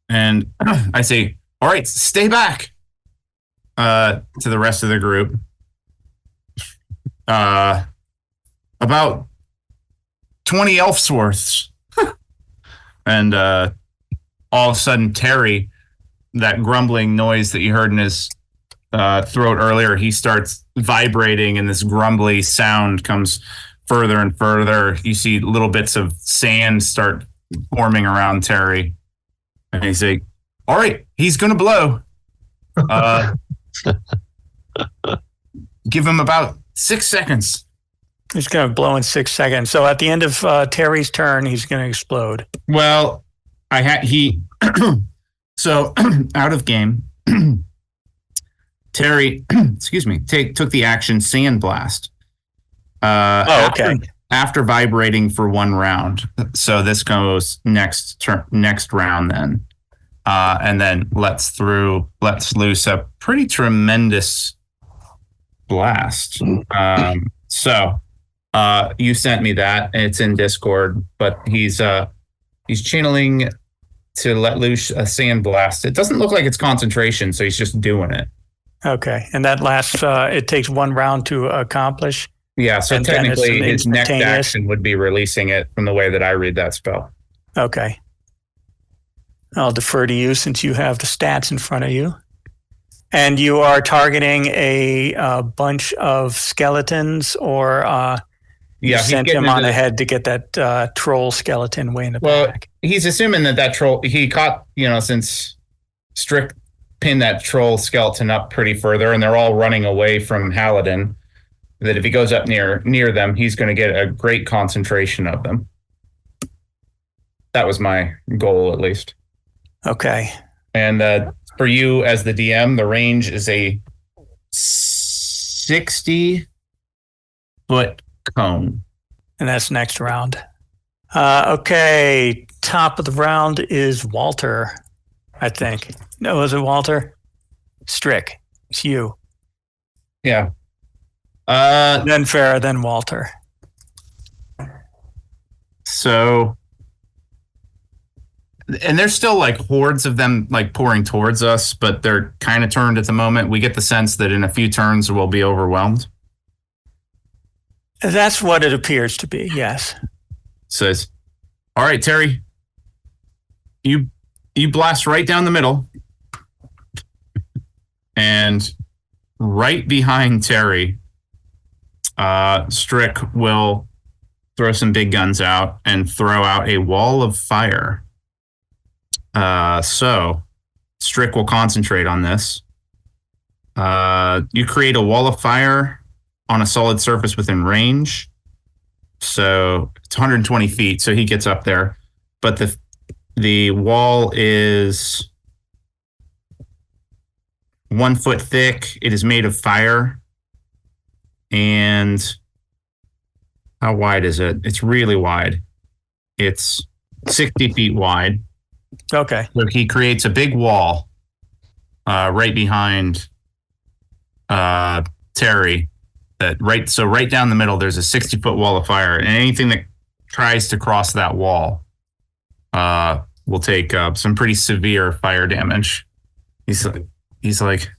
And I say, all right, stay back, to the rest of the group. About 20 elf's worths. And all of a sudden, Terry, that grumbling noise that you heard in his throat earlier, he starts vibrating, and this grumbly sound comes further and further. You see little bits of sand start forming around Terry. And he's like, all right, he's going to blow. Give him about 6 seconds. He's going to blow in 6 seconds. So at the end of Terry's turn, he's going to explode. Well, so out of game, Terry, excuse me, took the action Sandblast. Okay. After vibrating for 1 round. So this goes next round then. And then lets loose a pretty tremendous blast. So you sent me that. It's in Discord, but he's channeling to let loose a sandblast. It doesn't look like it's concentration, so he's just doing it. Okay. And that lasts, it takes 1 round to accomplish. Yeah, so And technically his next instantaneous. action would be releasing it from the way that I read that spell. Okay. I'll defer to you since you have the stats in front of you. And you are targeting a bunch of skeletons, or you sent him on ahead to get that troll skeleton way in the back? He's assuming that troll, he caught, since Strick pinned that troll skeleton up pretty further, and they're all running away from Halidin, that if he goes up near them, he's going to get a great concentration of them. That was my goal, at least. Okay. And for you as the DM, the range is a 60-foot cone. And that's next round. Okay. Top of the round is Walter, I think. No, is it Walter? Strick. It's you. Yeah. Then Farah, then Walter. So, and there's still like hordes of them like pouring towards us, but they're kind of turned at the moment. We get the sense that in a few turns we'll be overwhelmed. That's what it appears to be, yes. Says, all right, Terry, you blast right down the middle, and right behind Terry, Strick will throw some big guns out and throw out a wall of fire. So Strick will concentrate on this. You create a wall of fire on a solid surface within range. So it's 120 feet, so he gets up there. But the wall is 1 foot thick. It is made of fire. And how wide is it? It's really wide. It's 60 feet wide. Okay. So he creates a big wall right behind Terry. So right down the middle, there's a 60-foot wall of fire, and anything that tries to cross that wall will take some pretty severe fire damage. He's like,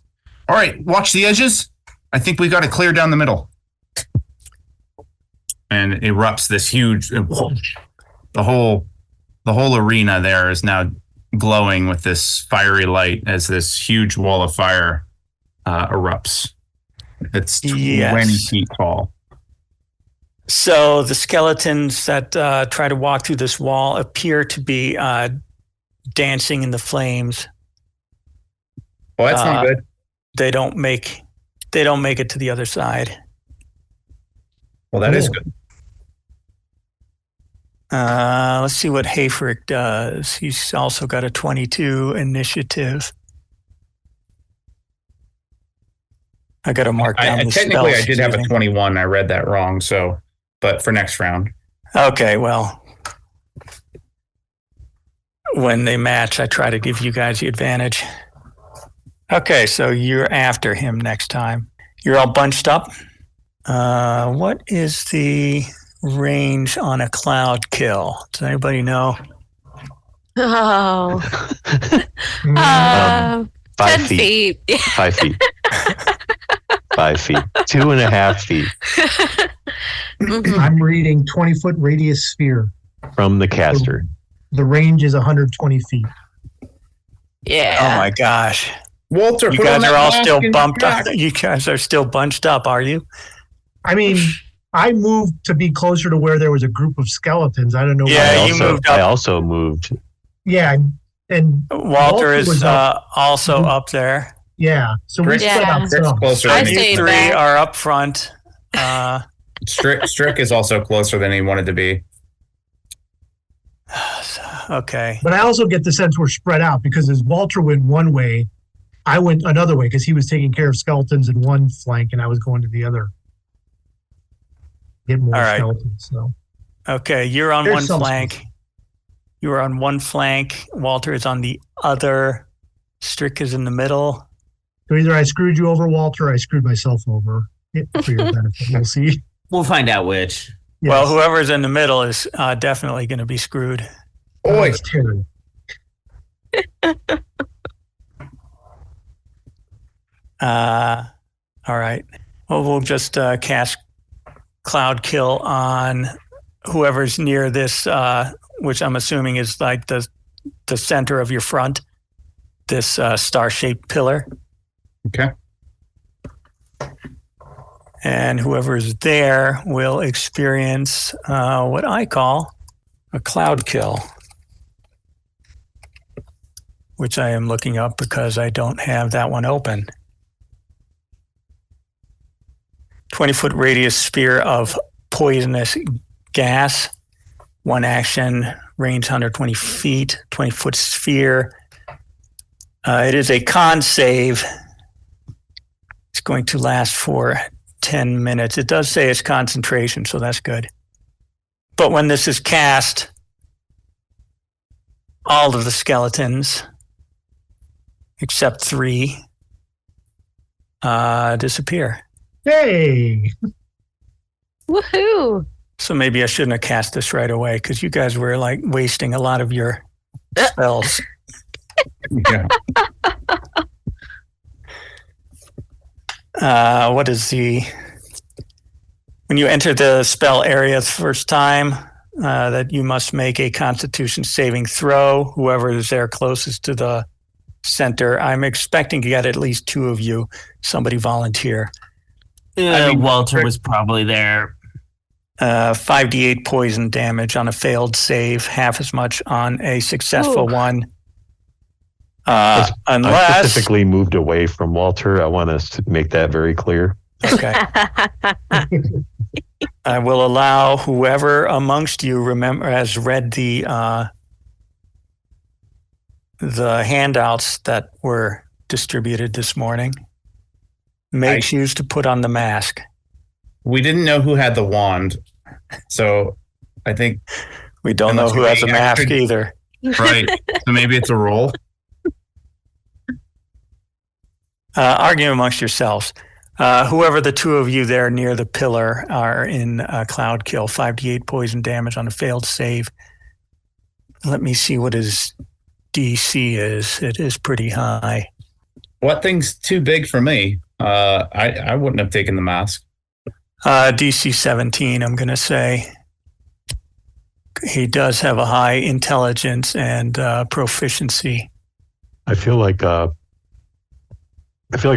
all right, watch the edges. I think we got to clear down the middle. And erupts this huge, the whole arena there is now glowing with this fiery light as this huge wall of fire erupts. It's 20 feet tall. So the skeletons that try to walk through this wall appear to be dancing in the flames. Well, that's not good. They don't make they don't make it to the other side. Well, that is good. Let's see what Hayfrick does. He's also got a 22 initiative. I got to mark down the technically, spells I did have a using. 21. I read that wrong. So, but for next round. Okay, well, when they match, I try to give you guys the advantage. Okay, so you're after him next time. You're all bunched up. What is the range on a cloud kill? Does anybody know? Oh. 5 10 feet. feet. 5 feet. 5 feet. 2.5 feet Mhm. I'm reading 20-foot radius sphere. from the caster. The range is 120 feet. Yeah. Oh my gosh. Walter, You put on guys that are all mask still and bumped up. jack. You guys are still bunched up, are you? I mean, I moved to be closer to where there was a group of skeletons. I don't know. Yeah, why. you moved I up. also moved. Yeah, and Walter is was up. also up there. yeah. So we Rick- spread Yeah. out Rick's some. closer I than You he stayed three back. are up front. Strick is also closer than he wanted to be. Okay. But I also get the sense we're spread out because as Walter went one way, I went another way because he was taking care of skeletons in one flank and I was going to the other. Get more All right. skeletons. So Okay, you're on There's one some flank. You are on one flank. Walter is on the other. Strick is in the middle. So either I screwed you over, Walter, or I screwed myself over for your benefit. We'll see. We'll find out which. Well, Yes. whoever's in the middle is definitely going to be screwed. Oi, That's Terry. All right. Well, we'll just cast Cloud Kill on whoever's near this, which I'm assuming is like the center of your front, this star-shaped pillar. okay. And whoever's there will experience what I call a Cloud Kill, which I am looking up because I don't have that one open. 20-foot radius sphere of poisonous gas. One action, range 120 feet, 20-foot sphere. It is a con save. It's going to last for 10 minutes. It does say it's concentration, so that's good. But when this is cast, all of the skeletons, except 3, disappear. Hey, Woohoo. So maybe I shouldn't have cast this right away because you guys were like wasting a lot of your spells. Yeah. What is when you enter the spell area the first time, that you must make a Constitution saving throw. Whoever is there closest to the center. I'm expecting to get at least 2 of you. Somebody volunteer. Walter was probably there. 5d8 poison damage on a failed save, half as much on a successful one. I Unless specifically moved away from Walter. I want to make that very clear. okay, I will allow whoever amongst you has read the handouts that were distributed this morning. May choose to put on the mask. We didn't know who had the wand. So I think. We don't know Unless who we has a mask actually- either. Right. So maybe it's a roll. Argue amongst yourselves. Whoever the 2 of you there near the pillar are in Cloud Kill, 5d8 poison damage on a failed save. Let me see what his DC is. It is pretty high. What thing's too big for me? I wouldn't have taken the mask. DC 17, I'm going to say. He does have a high intelligence and proficiency. I feel like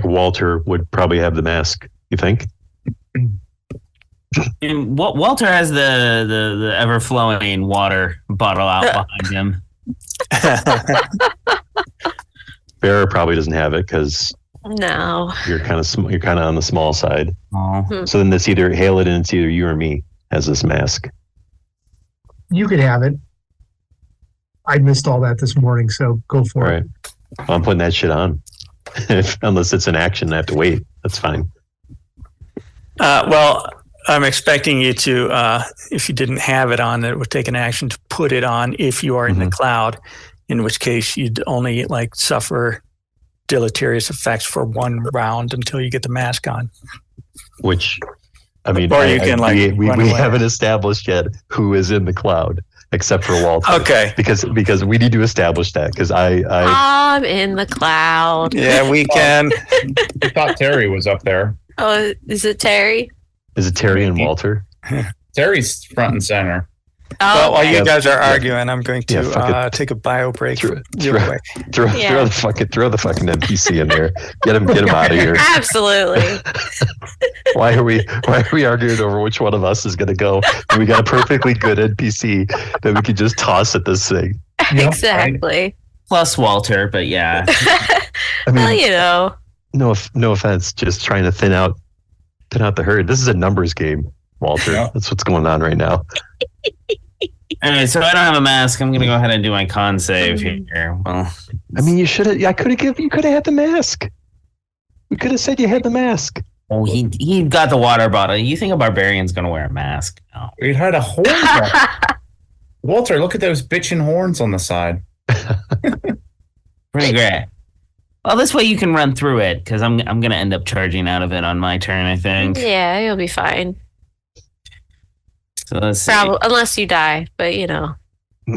Walter would probably have the mask. You think? And Walter has the ever flowing water bottle out behind him. Bear probably doesn't have it because No. You're kind of you're kind of on the small side. Oh. So then it's either Haladin, it's either you or me has this mask. You could have it. I missed all that this morning, so go for it. I'm putting that shit on. Unless it's an action, I have to wait. That's fine. Well, I'm expecting you to, if you didn't have it on, it would take an action to put it on if you are in the cloud, in which case you'd only like suffer deleterious effects for 1 round until you get the mask on. Which, I mean, Or you can, like, we run away. haven't established yet who is in the cloud except for Walter. Okay. Because we need to establish that because I'm in the cloud. Yeah, we can. I thought Terry was up there. Oh, is it Terry? is it Terry and Walter? Terry's front and center. Oh, Well, while okay. you guys are arguing, I'm going Yeah, to fuck take a bio break. Throw- real quick. Throw Yeah. the fucking NPC in there. Get him out of here. Absolutely. Why are we arguing over which one of us is going to go? We got a perfectly good NPC that we could just toss at this thing. Yep. Exactly. Plus Walter, but yeah. I mean, Well, you know. no offense, just trying to thin out the herd. This is a numbers game, Walter. Yeah. That's what's going on right now. Anyway, so I don't have a mask. I'm gonna go ahead and do my con save here. Well, I mean, you should have. You could have had the mask. We could have said you had the mask. oh, he got the water bottle. You think a barbarian's gonna wear a mask? No. We had a horn. Walter, look at those bitchin' horns on the side. Pretty great. Well, this way you can run through it because I'm gonna end up charging out of it on my turn. I think. Yeah, you'll be fine. So let's see. Probably, unless you die, but you know,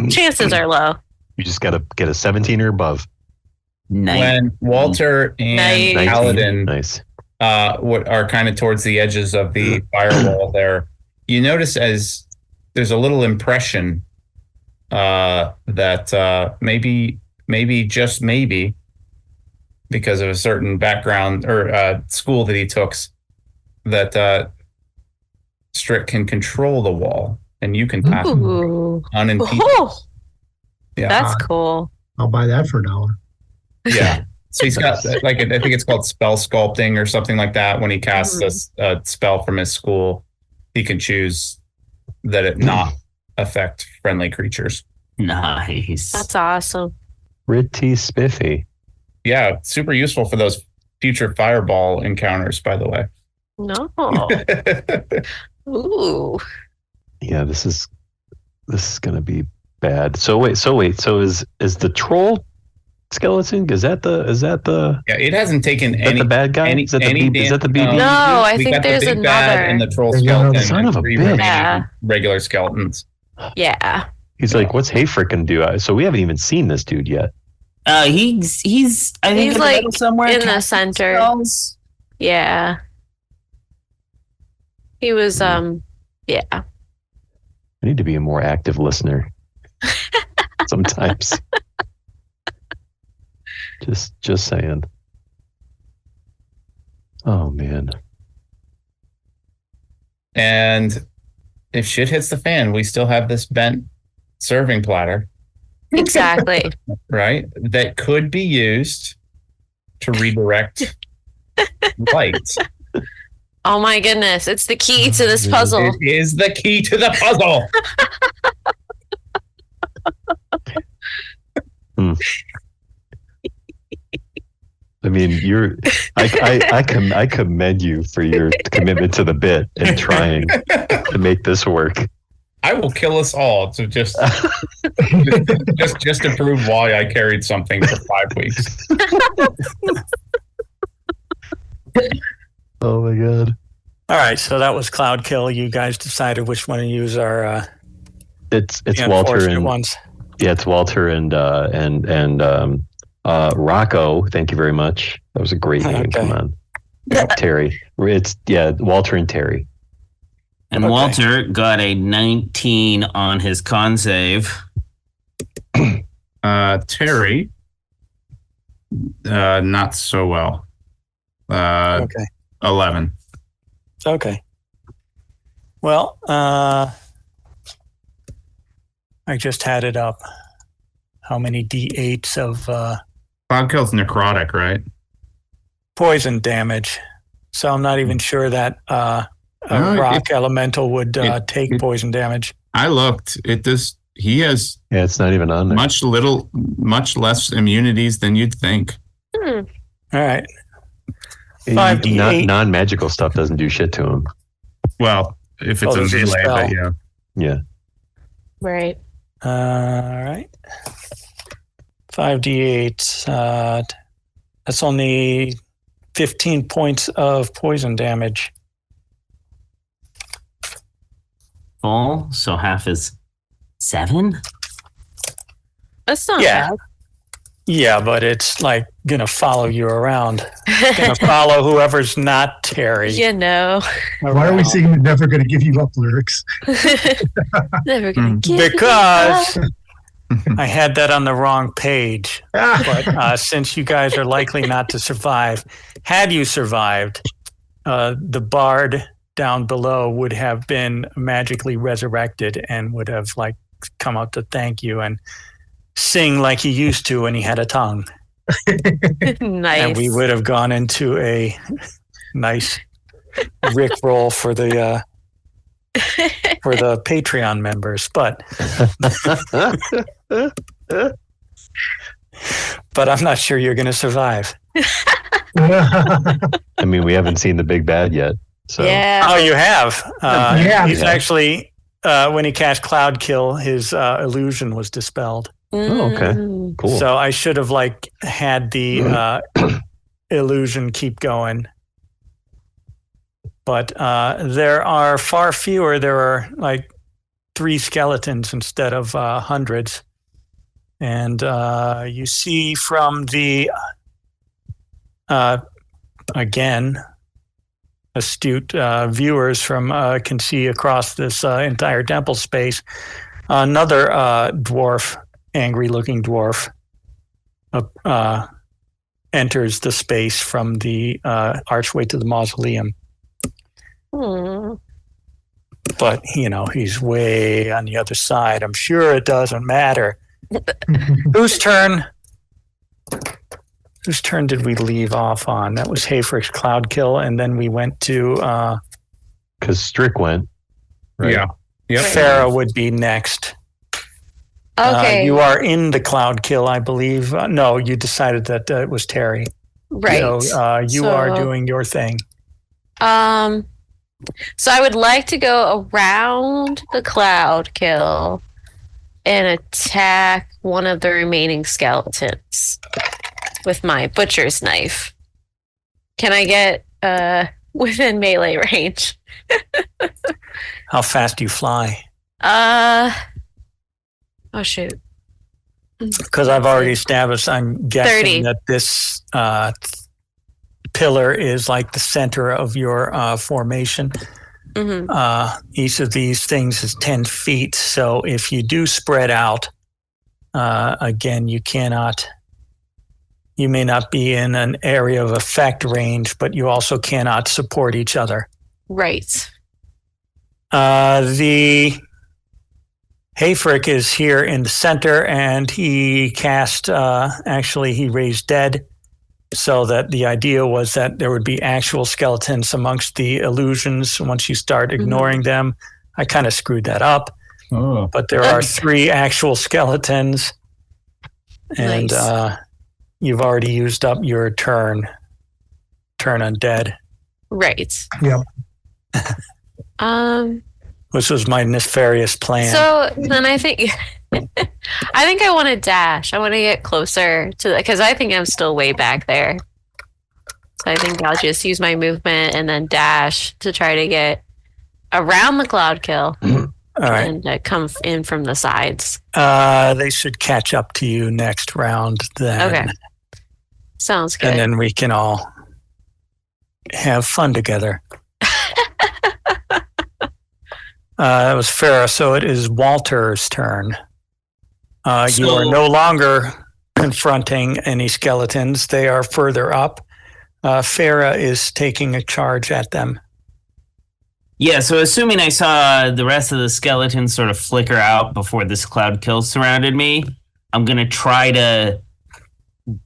chances are low. You just got to get a 17 or above. Nine. When Walter and Nice. 19. Paladin Nice. what are kind of towards the edges of the firewall there, you notice as there's a little impression that maybe just maybe because of a certain background or school that he took, that Strick can control the wall and you can pass Ooh. unimpeded. Oh, Yeah. that's cool. I'll buy that for $1. Yeah. So he's got like I think it's called spell sculpting or something like that. When he casts a spell from his school, he can choose that it not affect friendly creatures. Nice. That's awesome. Pretty spiffy. Yeah, super useful for those future fireball encounters, by the way. No. Ooh. Yeah, this is gonna be bad. So wait. So is the troll skeleton? Is that the Yeah, it hasn't taken any the bad guy? Is that the BB? No, I we think got there's the big bad another. and the troll There's another skeleton. son and of a 3 bitch. remaining Yeah. regular skeletons. Yeah. He's like, what's Hayfrick gonna do? So we haven't even seen this dude yet. He's I think He's in the like middle somewhere in the casting center. spells. Yeah. He was yeah. I need to be a more active listener. Sometimes. Just saying. Oh man. And if shit hits the fan, we still have this bent serving platter, Exactly. right? That could be used to redirect light. Oh my goodness. It's the key to this puzzle. It is the key to the puzzle. I mean, I commend you for your commitment to the bit and trying to make this work. I will kill us all to just to prove why I carried something for 5 weeks. Oh my god. All right, so that was Cloud Kill. You guys decided which one to use our It's the Walter unfortunate and ones. yeah, it's Walter and Rocco. Thank you very much. That was a great name. Okay. Come on, Terry. It's Walter and Terry. And Okay. Walter got a 19 on his con save. Terry, not so well. Okay. 11. Okay. Well, I just had it up. How many D8s of Cloud Kill's necrotic, right? poison damage. So I'm not even sure that a rock elemental would take poison damage. I looked. He has it's not even on there. much less immunities than you'd think. All right. 5d8. Non-magical stuff doesn't do shit to him. Well, if it's a melee, but yeah. Yeah. Right. All right. 5d8. That's only 15 points of poison damage. Full, so half is 7? That's not Yeah. bad. Yeah, but it's like gonna follow you around. It's gonna follow whoever's not Terry. You know. Why are we singing "Never Gonna Give You Up" lyrics? Never gonna give Because you up. I had that on the wrong page. But since you guys are likely not to survive, had you survived, the bard down below would have been magically resurrected and would have like come up to thank you and sing like he used to when he had a tongue. Nice. And we would have gone into a nice rickroll for the Patreon members, but I'm not sure you're going to survive. I mean, we haven't seen the big bad yet. So. Yeah. Oh, you have. He's Yeah. actually when he cast Cloud Kill, his illusion was dispelled. Oh, okay. Cool. So I should have like had the illusion keep going. But there are far fewer. There are like 3 skeletons instead of hundreds. And you see from the, again, astute viewers can see across this entire temple space, another dwarf, angry-looking dwarf, enters the space from the archway to the mausoleum. But, he's way on the other side. I'm sure it doesn't matter. Whose turn did we leave off on? That was Hayfrick's Cloud Kill, and then we went to... Because Strick went. Right? Yeah. Yep. Farah would be next. Okay. You are in the Cloud Kill, I believe. No, you decided that it was Terry. Right. So you are doing your thing. So I would like to go around the Cloud Kill and attack one of the remaining skeletons with my butcher's knife. Can I get within melee range? How fast do you fly? Oh shoot. Because I've already established, I'm guessing 30. that this pillar is like the center of your formation. Mm-hmm. Each of these things is 10 feet. So if you do spread out, again, you may not be in an area of effect range, but you also cannot support each other. Right. The Hayfrick is here in the center, and he cast, he raised dead, so that the idea was that there would be actual skeletons amongst the illusions once you start ignoring them. I kind of screwed that up, but there are 3 actual skeletons, and you've already used up your turn undead. Right. Yep. Which was my nefarious plan. So then I think I want to dash. I want to get closer to because I think I'm still way back there. So I think I'll just use my movement and then dash to try to get around the Cloud Kill and come in from the sides. They should catch up to you next round then. Okay. Sounds good. And then we can all have fun together. That was Farah, so it is Walter's turn. You are no longer confronting any skeletons. They are further up. Farah is taking a charge at them. Yeah, so assuming I saw the rest of the skeletons sort of flicker out before this Cloud Kill surrounded me, I'm going to try to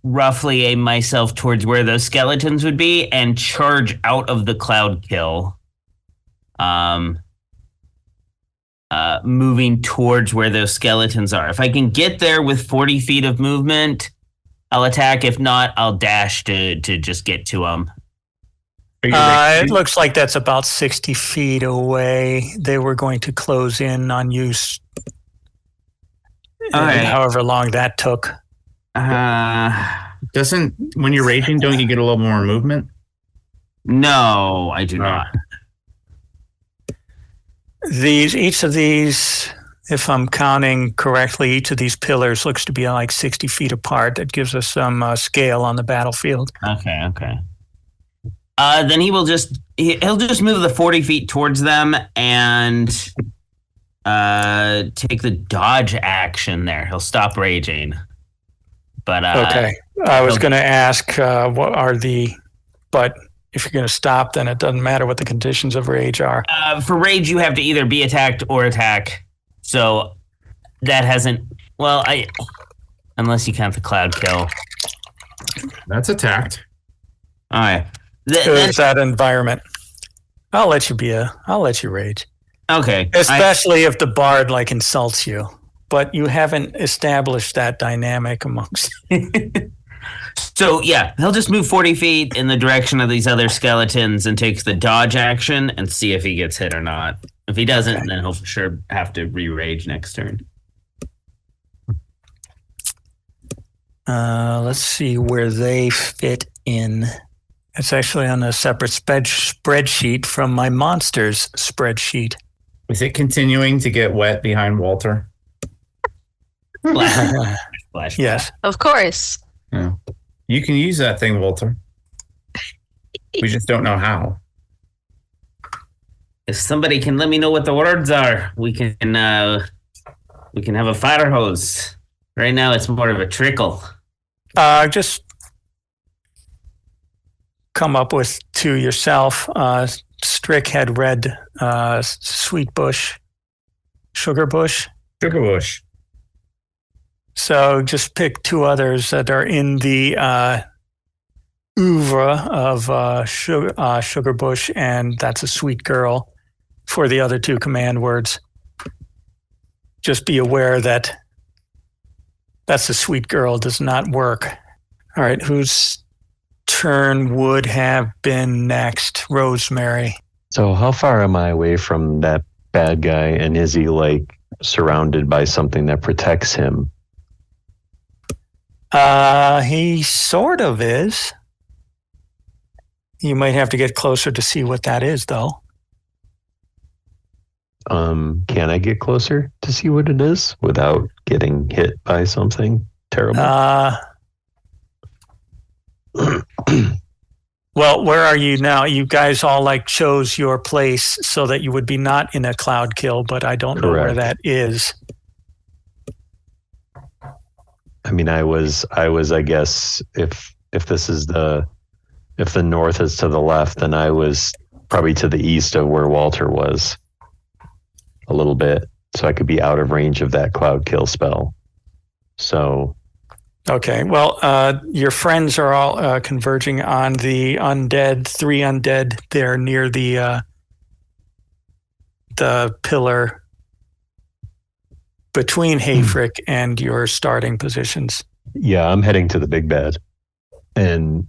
roughly aim myself towards where those skeletons would be and charge out of the cloud kill. Moving towards where those skeletons are. If I can get there with 40 feet of movement, I'll attack. If not, I'll dash to just get to them. It looks like that's about 60 feet away. They were going to close in on you. All right. However long that took. When you're raging, don't you get a little more movement? No, I do not. Each of these, if I'm counting correctly, each of these pillars looks to be like 60 feet apart. That gives us some scale on the battlefield. Okay. Then he'll just move the 40 feet towards them and take the dodge action there. He'll stop raging. But okay. I was going to ask but if you're going to stop, then it doesn't matter what the conditions of rage are. For rage, you have to either be attacked or attack. So that hasn't. Well, unless you count the cloud kill. That's attacked. All right. There's that environment. I'll let you rage. Okay. Especially if the bard insults you, but you haven't established that dynamic amongst. So yeah, he'll just move 40 feet in the direction of these other skeletons and takes the dodge action and see if he gets hit or not. If he doesn't, then he'll for sure have to re-rage next turn. Let's see where they fit in. It's actually on a separate spreadsheet from my monsters spreadsheet. Is it continuing to get wet behind Walter? Splash. Yes. Of course. Yeah. You can use that thing, Walter. We just don't know how. If somebody can let me know what the words are, we can have a fire hose. Right now, it's more of a trickle. Just come up with two yourself. Strick had read sweet bush, sugar bush. Sugar bush. So just pick two others that are in the oeuvre of sugar bush, and that's a sweet girl for the other two command words. Just be aware that that's a sweet girl does not work. All right, whose turn would have been next? Rosemary. So how far am I away from that bad guy, and is he surrounded by something that protects him? He sort of is. You might have to get closer to see what that is, though. Can I get closer to see what it is without getting hit by something terrible? Well, where are you now? You guys all chose your place so that you would be not in a cloud kill, but I don't know where that is. I mean, I was, I guess, if this is if the north is to the left, then I was probably to the east of where Walter was a little bit, so I could be out of range of that cloud kill spell. So. Okay, well, your friends are all converging on the undead, 3 undead there near the pillar between Hayfrick and your starting positions. Yeah, I'm heading to the big bed and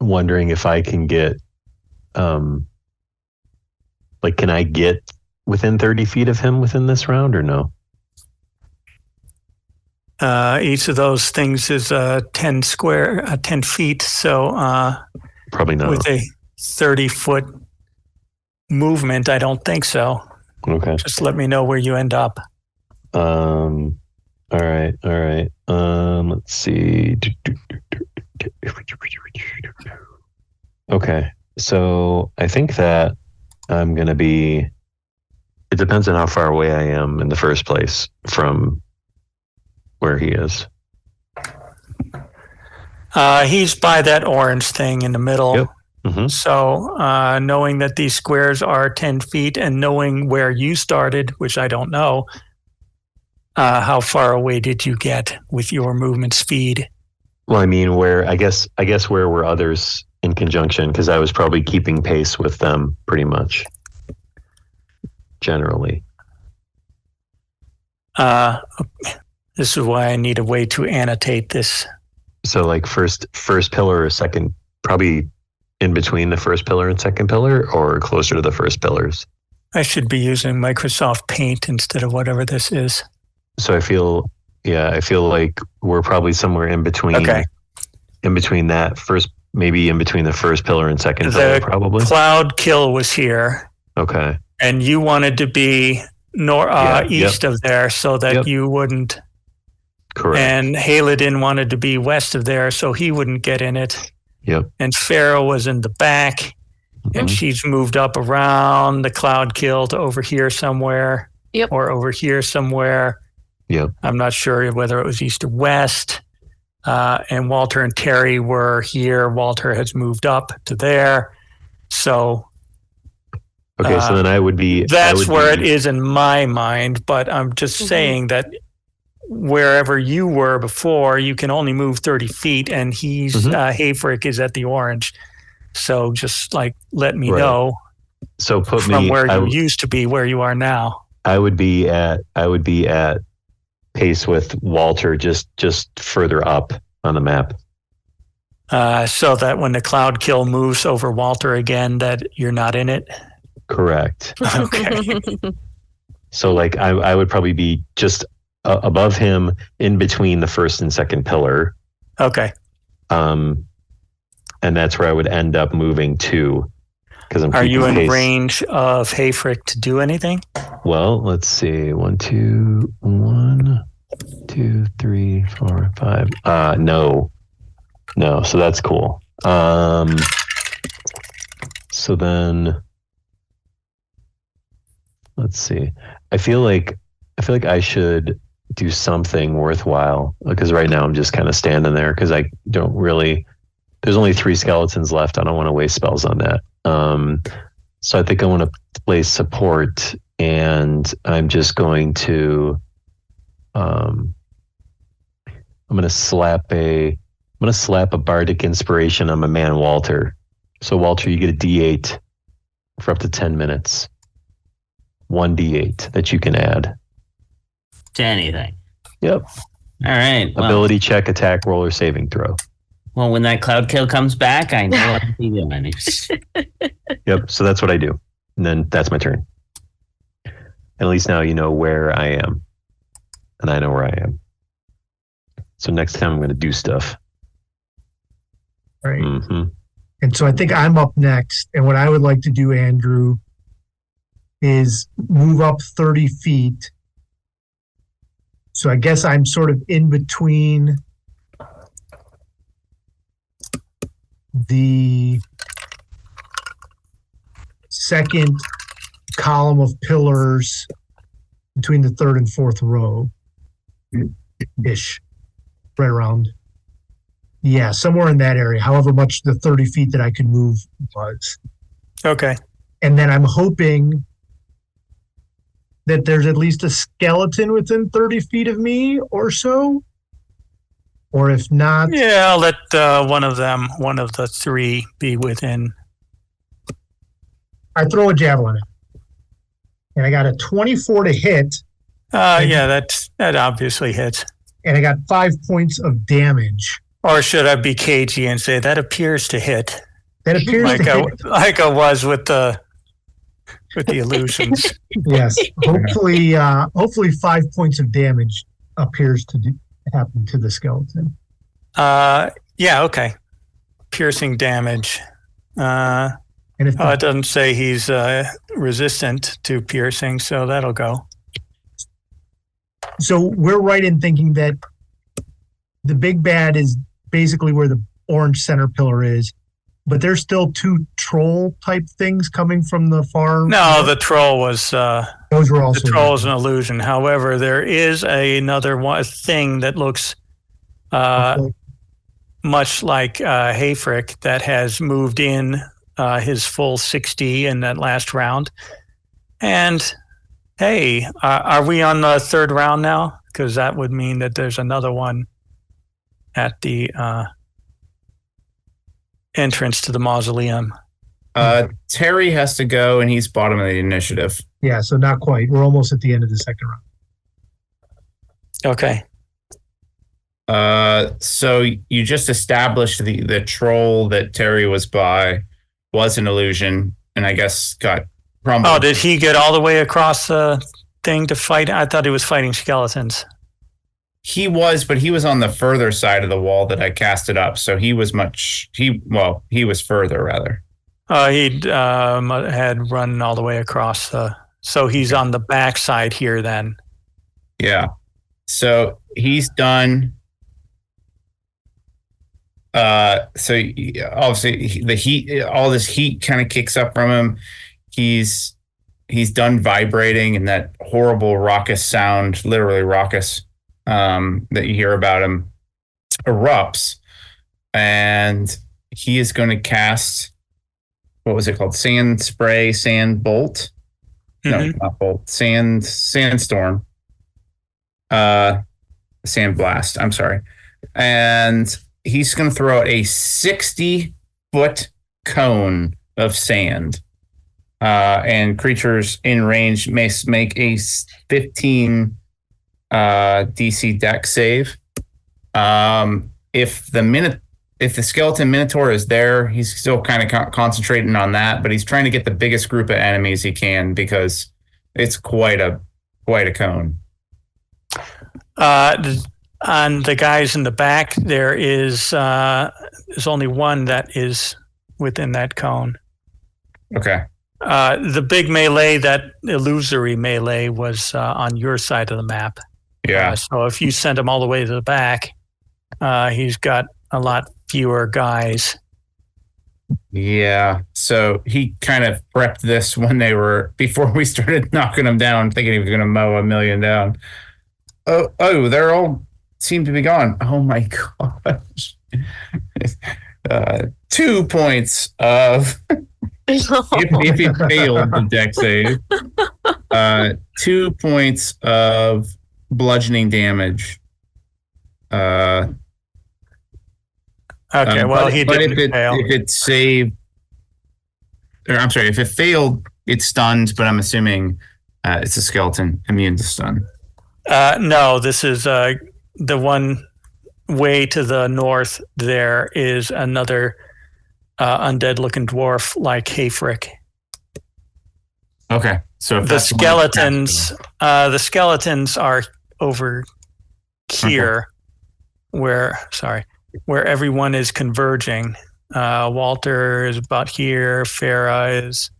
wondering if I can get, can I get within 30 feet of him within this round or no? Each of those things is 10 feet. So probably not. With a 30-foot movement, I don't think so. Okay. Just let me know where you end up. All right. Let's see. Okay. So I think that I'm going to be, it depends on how far away I am in the first place from where he is. He's by that orange thing in the middle. Yep. Mm-hmm. So knowing that these squares are 10 feet and knowing where you started, which I don't know, how far away did you get with your movement speed? Well, I mean, I guess where were others in conjunction? Because I was probably keeping pace with them pretty much, generally. This is why I need a way to annotate this. So, like first pillar or second, probably in between the first pillar and second pillar, or closer to the first pillars. I should be using Microsoft Paint instead of whatever this is. So I feel like we're probably somewhere in between. Okay. In between that first, maybe in between the first pillar and second pillar, probably. Cloud Kill was here. Okay. And you wanted to be east of there so that you wouldn't. Correct. And Haladin wanted to be west of there so he wouldn't get in it. Yep. And Pharaoh was in the back, and she's moved up around the Cloud Kill to over here somewhere. Yep. Or over here somewhere. Yep. I'm not sure whether it was east or west. And Walter and Terry were here. Walter has moved up to there. So. Okay, so then I would be. That's where it is in my mind, but I'm just saying that wherever you were before, you can only move 30 feet, and Hayfrick is at the orange. So just like let me know. So put from me where you used to be, where you are now. I would be at pace with Walter, just further up on the map. So that when the Cloud Kill moves over Walter again, that you're not in it. Correct. Okay. So like I would probably be just above him, in between the first and second pillar. Okay. And that's where I would end up moving to. Are you in range of Hayfrick to do anything? Well, let's see. 1, 2, 3, 4, 5. No. So that's cool. So then, let's see. I feel like I should do something worthwhile, because right now I'm just kind of standing there because I don't really. There's only 3 skeletons left. I don't want to waste spells on that. So I think I want to play support, and I'm just going to. I'm gonna slap a bardic inspiration on my man Walter. So Walter, you get a D8 for up to 10 minutes. 1 D8 that you can add to anything. Yep. All right. Ability check, attack roll, or saving throw. Well, when that Cloud Kill comes back, I know what to be doing. Yep. So that's what I do, and then that's my turn. And at least now you know where I am, and I know where I am. So next time I'm going to do stuff. Right. Mm-hmm. And so I think I'm up next. And what I would like to do, Andrew, is move up 30 feet. So I guess I'm sort of in between the second column of pillars, between the third and fourth row ish, right around. Yeah, somewhere in that area, however much the 30 feet that I could move was. Okay. And then I'm hoping that there's at least a skeleton within 30 feet of me or so. Or if not... Yeah, I'll let one of the 3 be within. I throw a javelin in. And I got a 24 to hit. Yeah, that obviously hits. And I got 5 points of damage. Or should I be cagey and say that appears to hit? That appears to hit. Like I was with the illusions. Yes. Hopefully 5 points of damage appears to happen to the skeleton. Yeah, okay. Piercing damage. And it doesn't say he's resistant to piercing, so that'll go. So we're right in thinking that the big bad is basically where the orange center pillar is, but there's still 2 troll type things coming from the far. No, the troll was. Those were also. The troll is an illusion. However, there is another thing that looks much like Hayfrick that has moved in his full 60 in that last round. And hey, are we on the 3rd round now? Because that would mean that there's another one. at the entrance to the mausoleum. Terry has to go, and he's bottom of the initiative. Yeah, so not quite. We're almost at the end of the second round. Okay. So you just established the troll that Terry was by was an illusion, and I guess got crumbled. Oh, did he get all the way across the thing to fight? I thought he was fighting skeletons. He was, but he was on the further side of the wall that I casted up, so he was he was further rather. He had run all the way across so he's on the back side here then. Yeah. So he's done. So obviously the heat, all this heat kind of kicks up from him. He's done vibrating, and that horrible raucous sound, literally raucous, that you hear about him erupts, and he is going to cast, what was it called? Sand spray, sand bolt. No, not bolt. Sandstorm. Sand blast. I'm sorry. And he's going to throw out a 60-foot cone of sand. And creatures in range may make a 15 DC deck save. If the skeleton minotaur is there, he's still kind of concentrating on that, but he's trying to get the biggest group of enemies he can because it's quite a cone. On the guys in the back, there's only one that is within that cone. Okay. The big melee, that illusory melee, was on your side of the map. Yeah. So if you send him all the way to the back, he's got a lot fewer guys. Yeah. So he kind of prepped this before we started knocking them down, thinking he was going to mow 1,000,000 down. Oh, they're all seem to be gone. Oh my gosh. 2 points of if he failed the deck save. 2 points of bludgeoning damage. Okay, well, he didn't fail. If it saved, or I'm sorry, if it failed, it's stunned, but I'm assuming it's a skeleton immune to stun. No, this is the one way to the north. There is another undead-looking dwarf like Hayfrick. Okay, so if the skeletons are over here, where everyone is converging. Walter is about here. Farah is.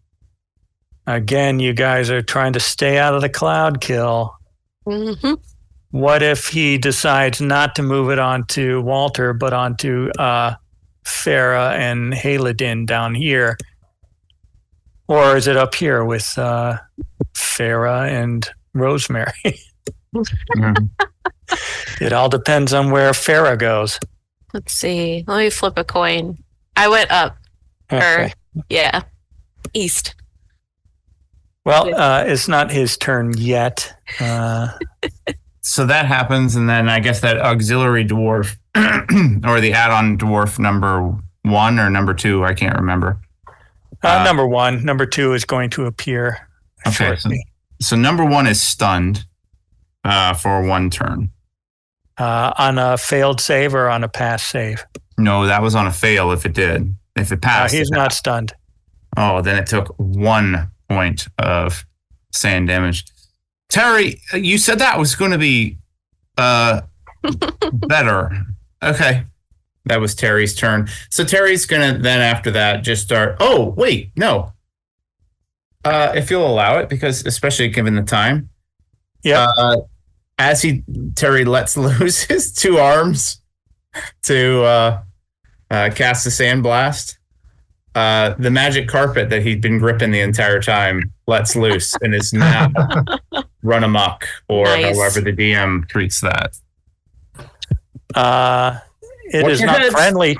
Again, you guys are trying to stay out of the cloud kill. Mm-hmm. What if he decides not to move it onto Walter, but onto Farah and Haladin down here? Or is it up here with Farah and Rosemary? Mm-hmm. It all depends on where Farah goes. Let's see. Let me flip a coin. I went up. Okay. East. Well, it's not his turn yet. So that happens, and then I guess that auxiliary dwarf or the add-on dwarf number 1 or number 2, I can't remember. Number 1. Number 2 is going to appear shortly. So number 1 is stunned for 1 turn. On a failed save or on a pass save? No, that was on a fail if it did. If it passed. He's not stunned. Oh, then it took 1 point of sand damage. Terry, you said that was going to be better. Okay. That was Terry's turn. So Terry's going to then after that just start. Oh, wait, no. If you'll allow it, because especially given the time. Yeah. As Terry lets loose his 2 arms to cast the sandblast, the magic carpet that he'd been gripping the entire time lets loose and is now run amok, or however the DM treats that. It is not friendly.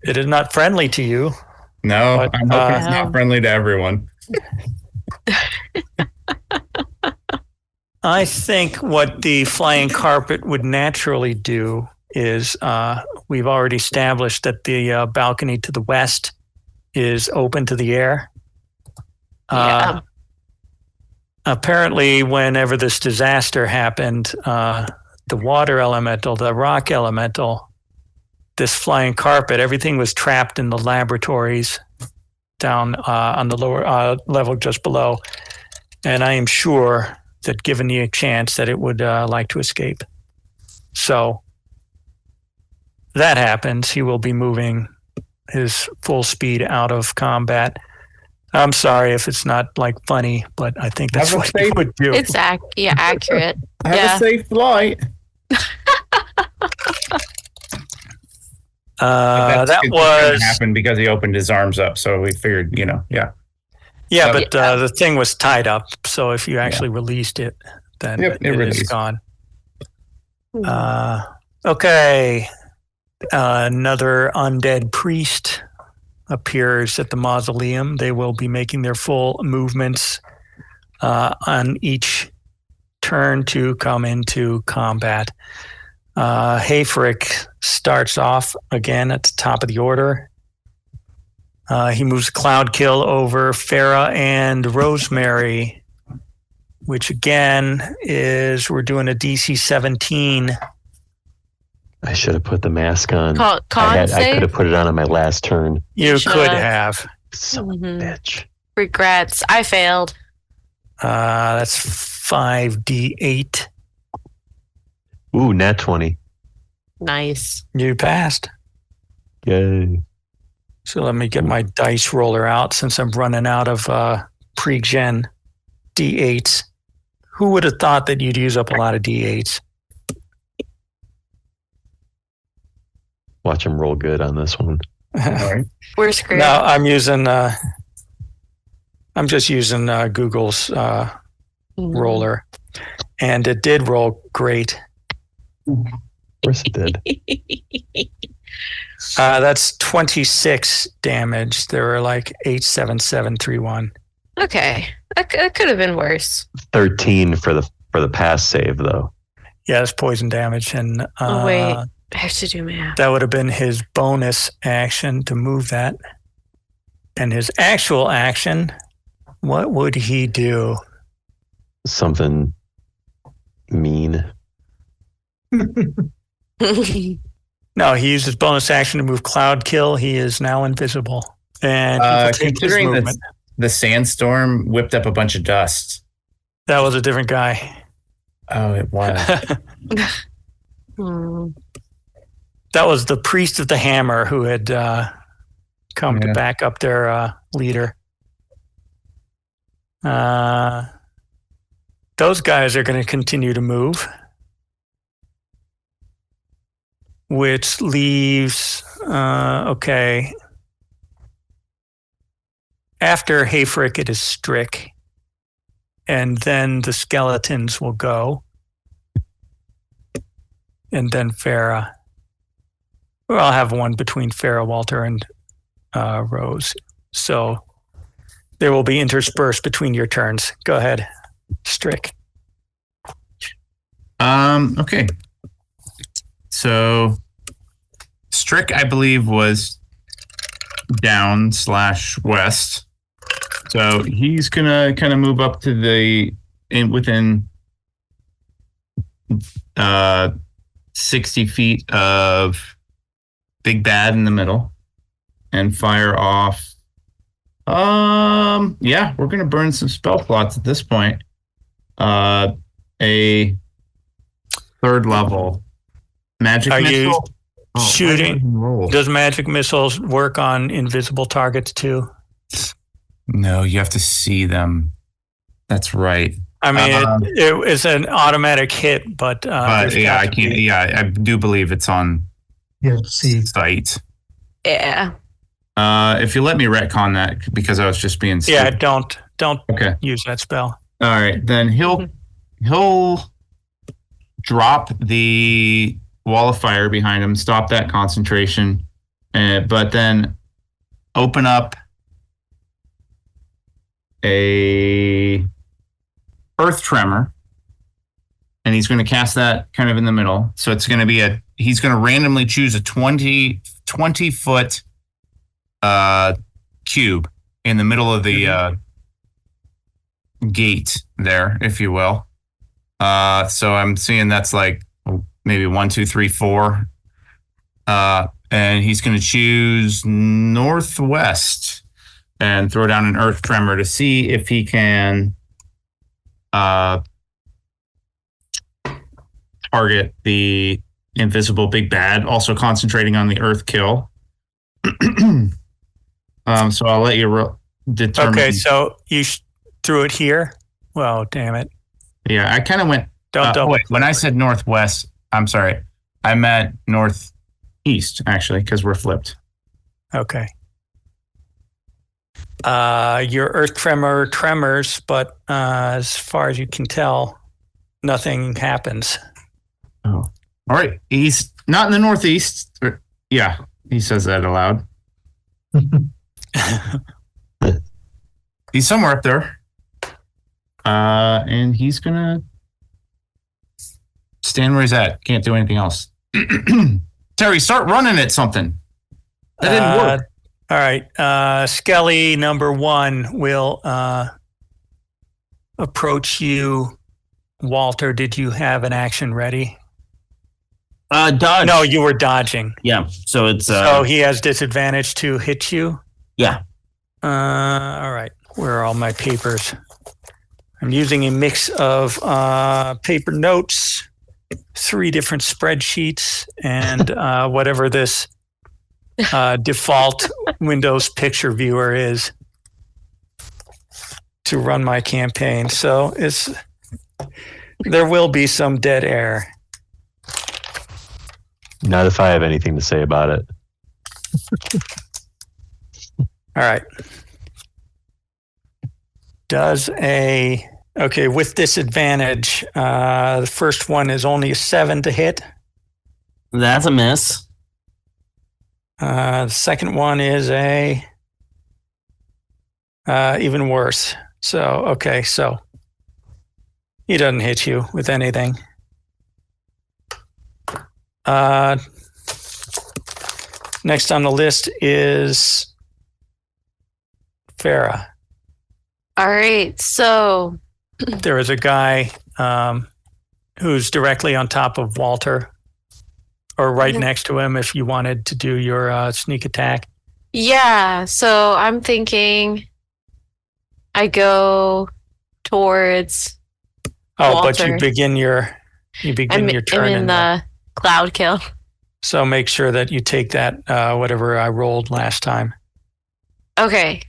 It is not friendly to you. No, but, I'm hoping it's not friendly to everyone. I think what the flying carpet would naturally do is we've already established that the balcony to the west is open to the air. Yeah. Apparently, whenever this disaster happened, the water elemental, the rock elemental, this flying carpet, everything was trapped in the laboratories down on the lower level just below. And I am sure that given the chance that it would like to escape. So that happens. He will be moving his full speed out of combat. I'm sorry if it's not like funny, but I think that's what he would do. It's accurate. Have a safe flight. That was happened because he opened his arms up, so we figured, yeah. Yeah, but the thing was tied up, so if you actually released it, then it is gone. Okay. Another undead priest appears at the mausoleum. They will be making their full movements on each turn to come into combat. Hayfrick starts off again at the top of the order. He moves Cloud Kill over Farah and Rosemary, which again is we're doing a DC 17. I should have put the mask on. Con I save? could have put it on my last turn. You could have. Son of a bitch. Regrets. I failed. That's 5d8. Ooh, nat 20. Nice. You passed. Yay. So let me get my dice roller out since I'm running out of pre-gen d8s. Who would have thought that you'd use up a lot of d8s? Watch him roll good on this one. We're screwed. No, I'm just using Google's roller, and it did roll great. Of course it did. That's 26 damage. There were like 87731. Okay, that could have been worse. 13 for the pass save though. Yeah, it's poison damage, and wait, I have to do math. that would have been his bonus action to move that. And his actual action, what would he do? Something mean. No, he used his bonus action to move Cloud Kill. He is now invisible, and he will take his considering movement. the sandstorm whipped up a bunch of dust. That was a different guy. Oh, it was. That was the priest of the hammer who had come to back up their leader. Those guys are going to continue to move, which leaves, okay. After Hayfrick, it is Strick, and then the skeletons will go, and then Farah. Well, I'll have one between Farah, Walter, and Rose. So there will be interspersed between your turns. Go ahead, Strick. Okay. So Strick, I believe, was down / west. So he's gonna kind of move up to within 60 feet of Big Bad in the middle and fire off. Yeah, we're gonna burn some spell slots at this point. A 3rd level magic Are missile. you Oh, shooting? roll. Does magic missiles work on invisible targets too? No, you have to see them. That's right. I mean, it's an automatic hit, but yeah, I can't. Yeah, I do believe it's on site. Yeah. If you let me retcon that, because I was just being stupid. Yeah, don't Okay. use that spell. All right, then he'll drop the wall of fire behind him, stop that concentration, but then open up a earth tremor, and and he's going to cast that kind of in the middle. So it's going to be he's going to randomly choose a 20 foot cube in the middle of the gate there, if you will. So I'm seeing that's like maybe 1, 2, 3, 4. And he's going to choose northwest and throw down an earth tremor to see if he can target the invisible big bad, also concentrating on the earth kill. So I'll let you determine. Okay, so you threw it here? Well, damn it. Yeah, I kind of went. Don't wait, when I said northwest, I'm sorry. I meant northeast, actually, because we're flipped. Okay. Your earth tremors, but as far as you can tell, nothing happens. Oh. All right. He's not in the northeast. Yeah, he says that aloud. He's somewhere up there. And he's going to stand where he's at. Can't do anything else. Terry, start running at something. That didn't work. All right. Skelly number 1 will approach you. Walter, did you have an action ready? Dodge. No, you were dodging. Yeah. So it's so he has disadvantage to hit you? Yeah. All right. Where are all my papers? I'm using a mix of paper notes, 3 different spreadsheets, and whatever this default Windows picture viewer is to run my campaign. So there will be some dead air. Not if I have anything to say about it. All right. Okay, with disadvantage, the first one is only a 7 to hit. That's a miss. The second one is even worse. So he doesn't hit you with anything. Next on the list is Farah. All right, so there is a guy who's directly on top of Walter, or right next to him if you wanted to do your sneak attack. Yeah, so I'm thinking I go towards Walter. But you begin your turn. I'm in the cloud kill. So make sure that you take that whatever I rolled last time. Okay.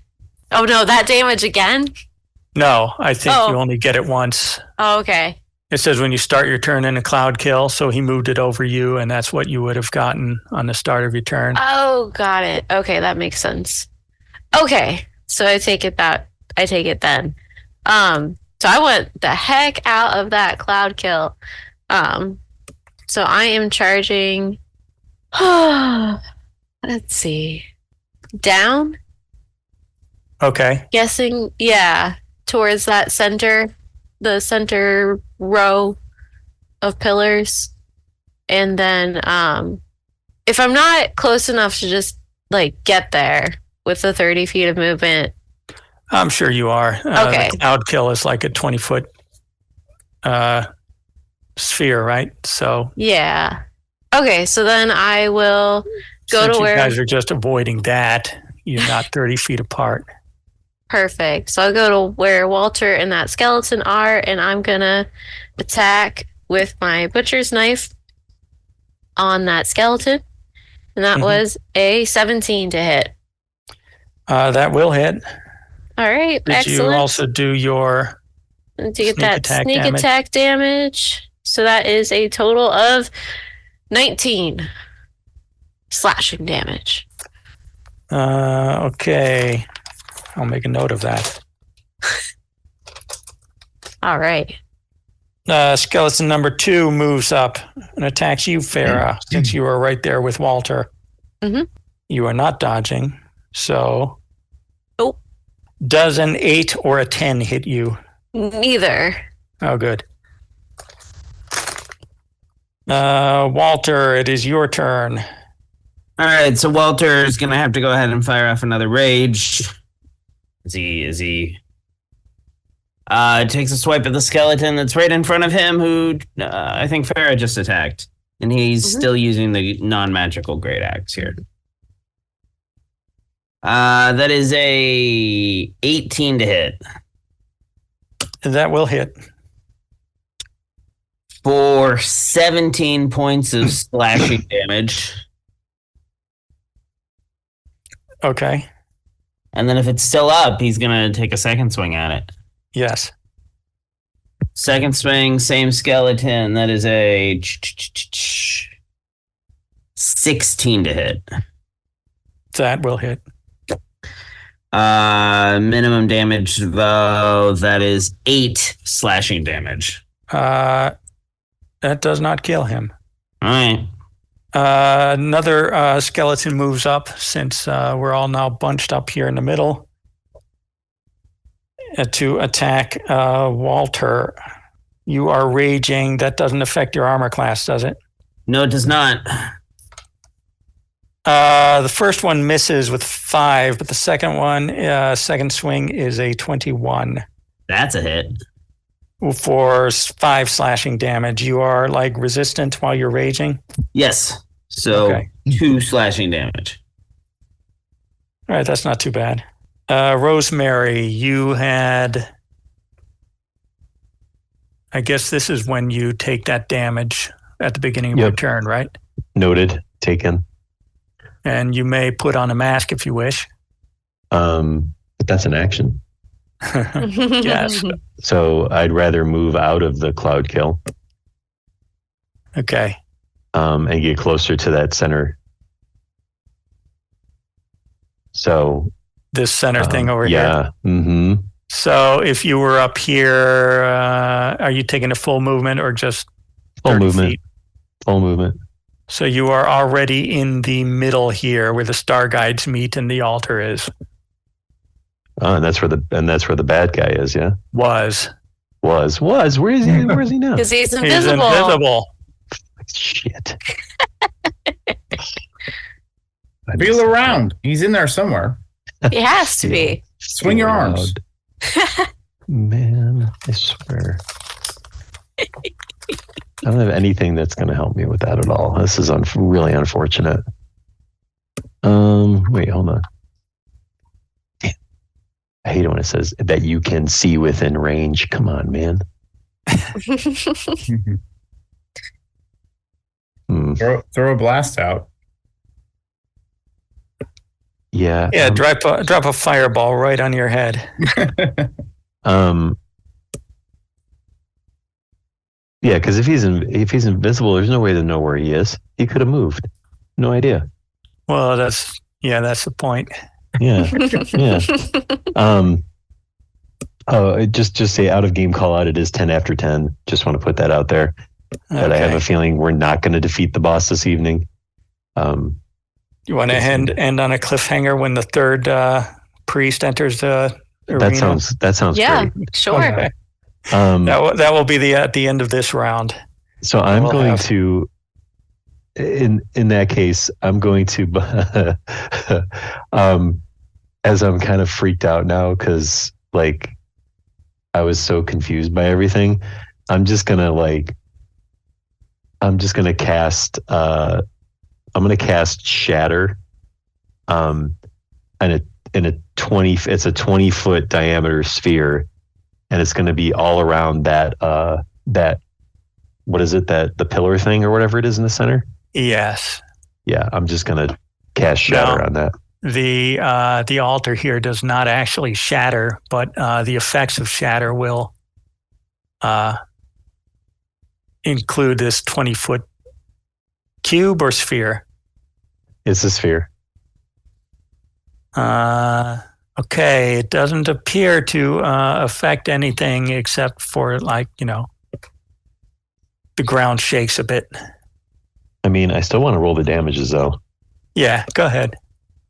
Oh no, that damage again? No, I think you only get it once. Oh, okay. It says when you start your turn in a cloud kill, so he moved it over you, and that's what you would have gotten on the start of your turn. Oh, got it. Okay, that makes sense. Okay, so I take it then. So I went the heck out of that cloud kill. So I am charging. Let's see. Down. Okay. Guessing, yeah, towards that the center row of pillars. And then if I'm not close enough to just like get there with the 30 feet of movement. I'm sure you are. Okay. The cloud kill is like a 20-foot sphere, right? So yeah. Okay, so then I will go to where you guys are just avoiding that. You're not 30 feet apart. Perfect. So I'll go to where Walter and that skeleton are, and I'm gonna attack with my butcher's knife on that skeleton. And that was a 17 to hit. That will hit. All right, Did excellent. you also do your to get that sneak attack damage? So that is a total of 19 slashing damage. Okay. I'll make a note of that. All right. Skeleton number 2 moves up and attacks you, Farah, since you are right there with Walter. Mm-hmm. You are not dodging, so... Oh. Does an 8 or a 10 hit you? Neither. Oh, good. Walter, it is your turn. All right, so Walter is gonna have to go ahead and fire off another rage. Is he? Takes a swipe at the skeleton that's right in front of him, who I think Farah just attacked, and he's still using the non-magical great axe here. That is a 18 to hit. That will hit. For 17 points of slashing damage. Okay. And then if it's still up, he's going to take a second swing at it. Yes. Second swing, same skeleton. That is a 16 to hit. That will hit. Minimum damage, though, that is 8 slashing damage. That does not kill him. All right. Another skeleton moves up since we're all now bunched up here in the middle to attack Walter. You are raging. That doesn't affect your armor class, does it? No, it does not. The first one misses with 5, but the second one, second swing is a 21. That's a hit. For 5 slashing damage. You are like resistant while you're raging? Yes. So Okay. 2 slashing damage. All right, that's not too bad. Rosemary, you had... I guess this is when you take that damage at the beginning of your turn, right? Noted. Taken. And you may put on a mask if you wish. But that's an action. Yes. So I'd rather move out of the cloud kill. Okay. And get closer to that center. So This center thing over here. yeah. Mm-hmm. So if you were up here, are you taking a full movement or just Full 30 movement. feet? Full movement. So you are already in the middle here where the star guides meet and the altar is. Oh, and that's where the bad guy is, yeah? Was. Where is he? Where is he now? Because he's He's invisible. invisible. Shit. Feel around. He's in there somewhere. He has to be. Swing your arms. Man, I swear. I don't have anything that's going to help me with that at all. This is really unfortunate. Wait, hold on. Damn. I hate it when it says that you can see within range. Come on, man. Throw a blast out. Yeah. Yeah, drop a fireball right on your head. Yeah, because if he's invisible, there's no way to know where he is. He could have moved. No idea. Well, that's the point. Yeah. Yeah. Just say out of game call out. It is 10 after 10. Just want to put that out there. That I have a feeling we're not going to defeat the boss this evening. You want to end on a cliffhanger when the third priest enters the arena? That sounds Yeah, great. sure. Okay. That will be at the end of this round. So I'm going to, in that case, I'm going to, as I'm kind of freaked out now because like I was so confused by everything. I'm just gonna cast. I'm gonna cast Shatter. And in a 20. It's a 20-foot diameter sphere. And it's going to be all around that what is it, that the pillar thing or whatever it is in the center? Yes. Yeah, I'm just going to cast Shatter on that. The altar here does not actually shatter, but the effects of shatter will include this 20-foot cube or sphere. It's a sphere. Okay, it doesn't appear to affect anything except for the ground shakes a bit. I mean, I still want to roll the damages though. Yeah, go ahead.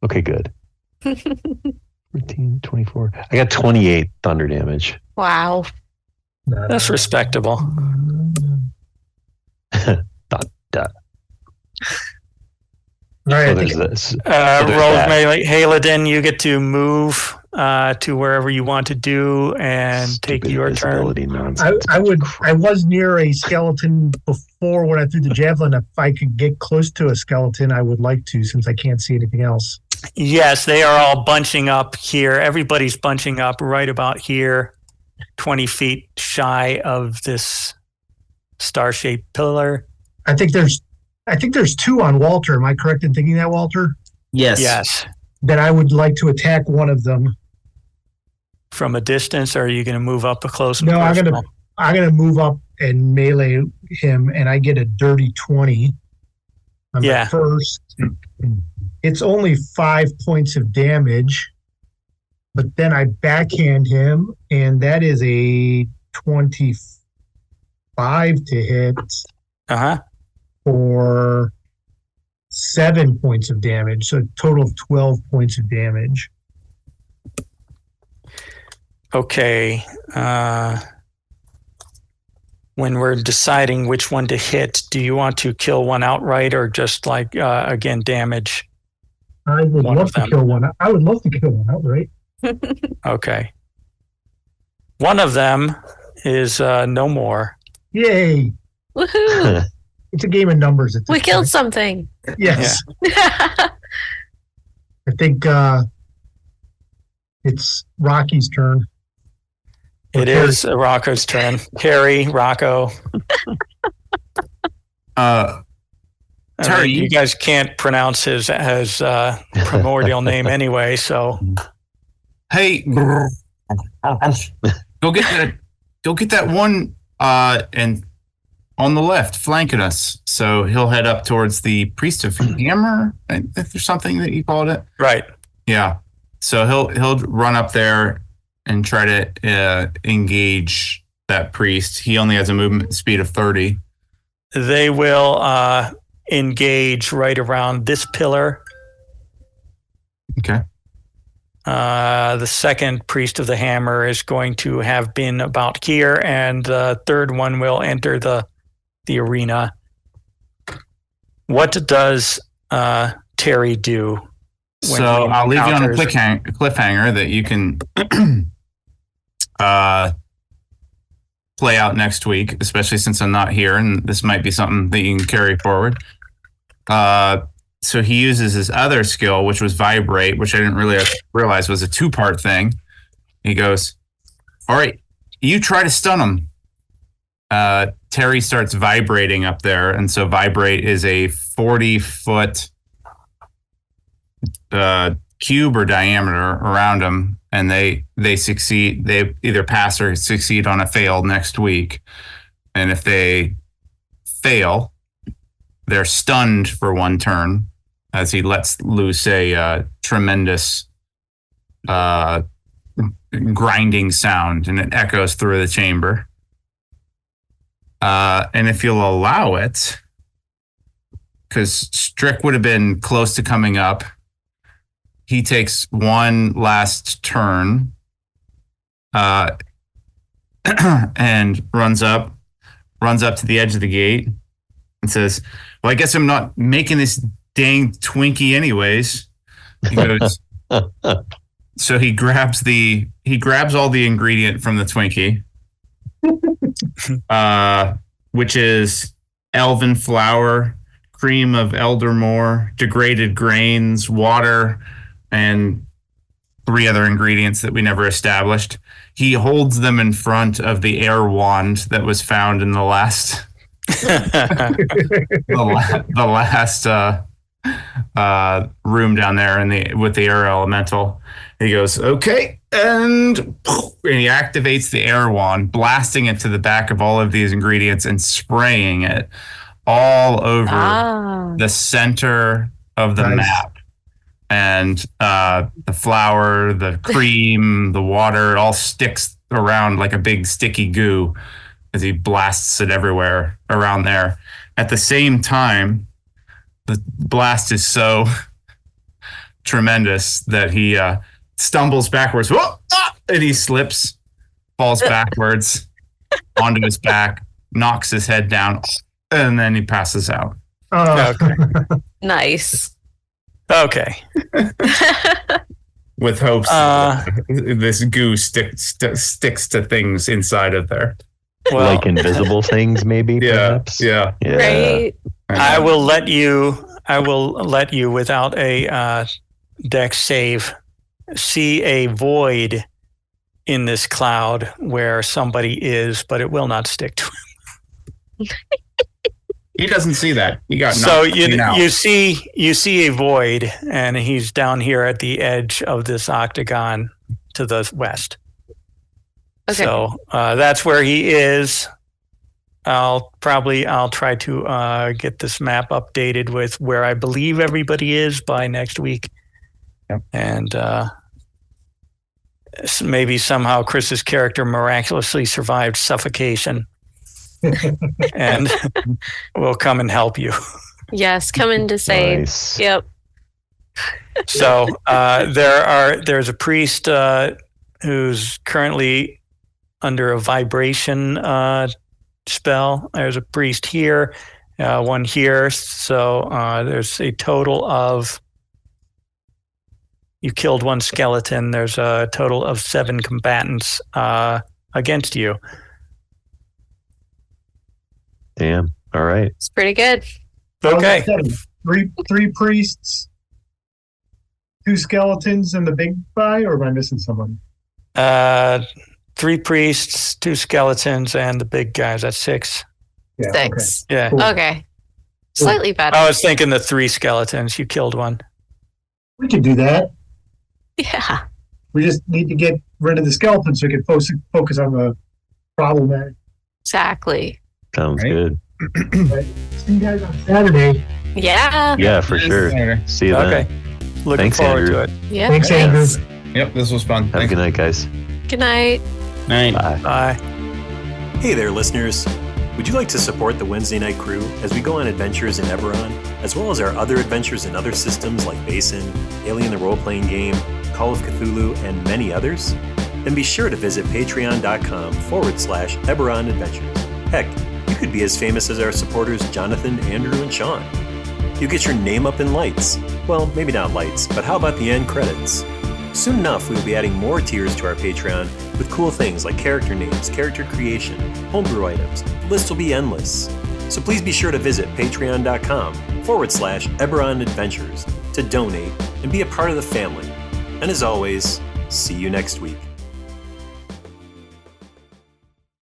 Okay, good. 13, 24. I got 28 thunder damage. Wow. That's respectable. Dot, dot. All right, So I there's think this. there's Rose that. Haladin, you get to move to wherever you want to do and take Stupid your turn. visibility nonsense. I was near a skeleton before when I threw the javelin. If I could get close to a skeleton, I would like to, since I can't see anything else. Yes, they are all bunching up here. Everybody's bunching up right about here, 20 feet shy of this star-shaped pillar. I think there's two on Walter. Am I correct in thinking that, Walter? Yes. Yes. Then I would like to attack one of them. From a distance, or are you going to move up a close? No, I'm personal? gonna move up and melee him, and I get a dirty 20. On Yeah. the first. It's only 5 points of damage, but then I backhand him, and that is a 25 to hit Uh-huh. for 7 points of damage. So a total of 12 points of damage. Okay. When we're deciding which one to hit, do you want to kill one outright or just again, damage? I would One love of to them. kill one. I would love to kill one outright. Okay. One of them is no more. Yay! Woohoo! It's a game of numbers. At this We killed point. something. Yes, I think it's Rocky's turn. It is Rocco's turn. Harry, Rocco. Terry, you guys can't pronounce his primordial name anyway, so hey, go get that one and on the left, flanking us. So he'll head up towards the Priest of Hammer, if there's something that you called it. right. Yeah. So he'll run up there and try to engage that priest. He only has a movement speed of 30. They will engage right around this pillar. Okay. The second priest of the hammer is going to have been about here, and the third one will enter the arena. What does Terry do? when So he I'll leave you on a encounters- cliffhanger that you can play out next week, especially since I'm not here, and this might be something that you can carry forward. So he uses his other skill, which was vibrate, which I didn't really realize was a 2-part thing. He goes, "All right, you try to stun him." Terry starts vibrating up there, and so vibrate is a 40-foot cube or diameter around him, and they succeed. They either pass or succeed on a fail next week, and if they fail, they're stunned for 1 turn as he lets loose a tremendous grinding sound, and it echoes through the chamber. And if you'll allow it, because Strick would have been close to coming up, he takes 1 last turn and runs up to the edge of the gate and says, "Well, I guess I'm not making this dang Twinkie anyways." He goes, so he grabs all the ingredient from the Twinkie, which is elven flour, cream of eldermore, degraded grains, water, and 3 other ingredients that we never established. He holds them in front of the air wand that was found in the last room down there with the air elemental. He goes, "Okay," and he activates the air wand, blasting it to the back of all of these ingredients and spraying it all over the center of the Nice. map. And the flour, the cream, the water, all sticks around like a big sticky goo as he blasts it everywhere around there. At the same time, the blast is so tremendous that he stumbles backwards. Whoa! And he slips, falls backwards onto his back, knocks his head down, And then he passes out. Okay. Nice. Okay. With hopes this goo sticks to things inside of there. Well, like invisible things, maybe. Perhaps? Yeah. Right. I will let you without a dex save see a void in this cloud where somebody is, but it will not stick to him. He doesn't see that. He got So knocked clean out. you see a void, and he's down here at the edge of this octagon to the west. Okay. So that's where he is. I'll try to get this map updated with where I believe everybody is by next week. Yep. And maybe somehow Chris's character miraculously survived suffocation. And we'll come and help you. Yes, coming to save. Nice. Yep. So there's a priest who's currently under a vibration spell. There's a priest here, one here. So there's a total of, you killed one skeleton. There's a total of 7 combatants against you. Damn. All right. It's pretty good. Okay. Three priests, 2 skeletons, and the big guy, or am I missing someone? 3 priests, 2 skeletons, and the big guys. That's 6. Yeah, 6. Yeah. Cool. Okay. Slightly better. I was thinking the 3 skeletons. You killed one. We can do that. Yeah. We just need to get rid of the skeletons so we can focus on the problematic. Exactly. Sounds Right. good. Right? See you guys on Saturday. Yeah. Yeah, for sure. See you Okay. then. Looking Thanks, forward Andrew. to it. Yeah. Thanks, Andrew. Yep, this was fun. Have a good night, guys. Good night. Night. Bye. Bye. Hey there, listeners. Would you like to support the Wednesday Night Crew as we go on adventures in Eberron, as well as our other adventures in other systems like Basin, Alien the Role-Playing Game, Call of Cthulhu, and many others? Then be sure to visit patreon.com/Eberron Adventures. Heck, you could be as famous as our supporters Jonathan, Andrew, and Sean. You get your name up in lights. Well, maybe not lights, but how about the end credits? Soon enough, we will be adding more tiers to our Patreon with cool things like character names, character creation, homebrew items. The list will be endless. So please be sure to visit patreon.com/Eberron Adventures to donate and be a part of the family. And as always, see you next week.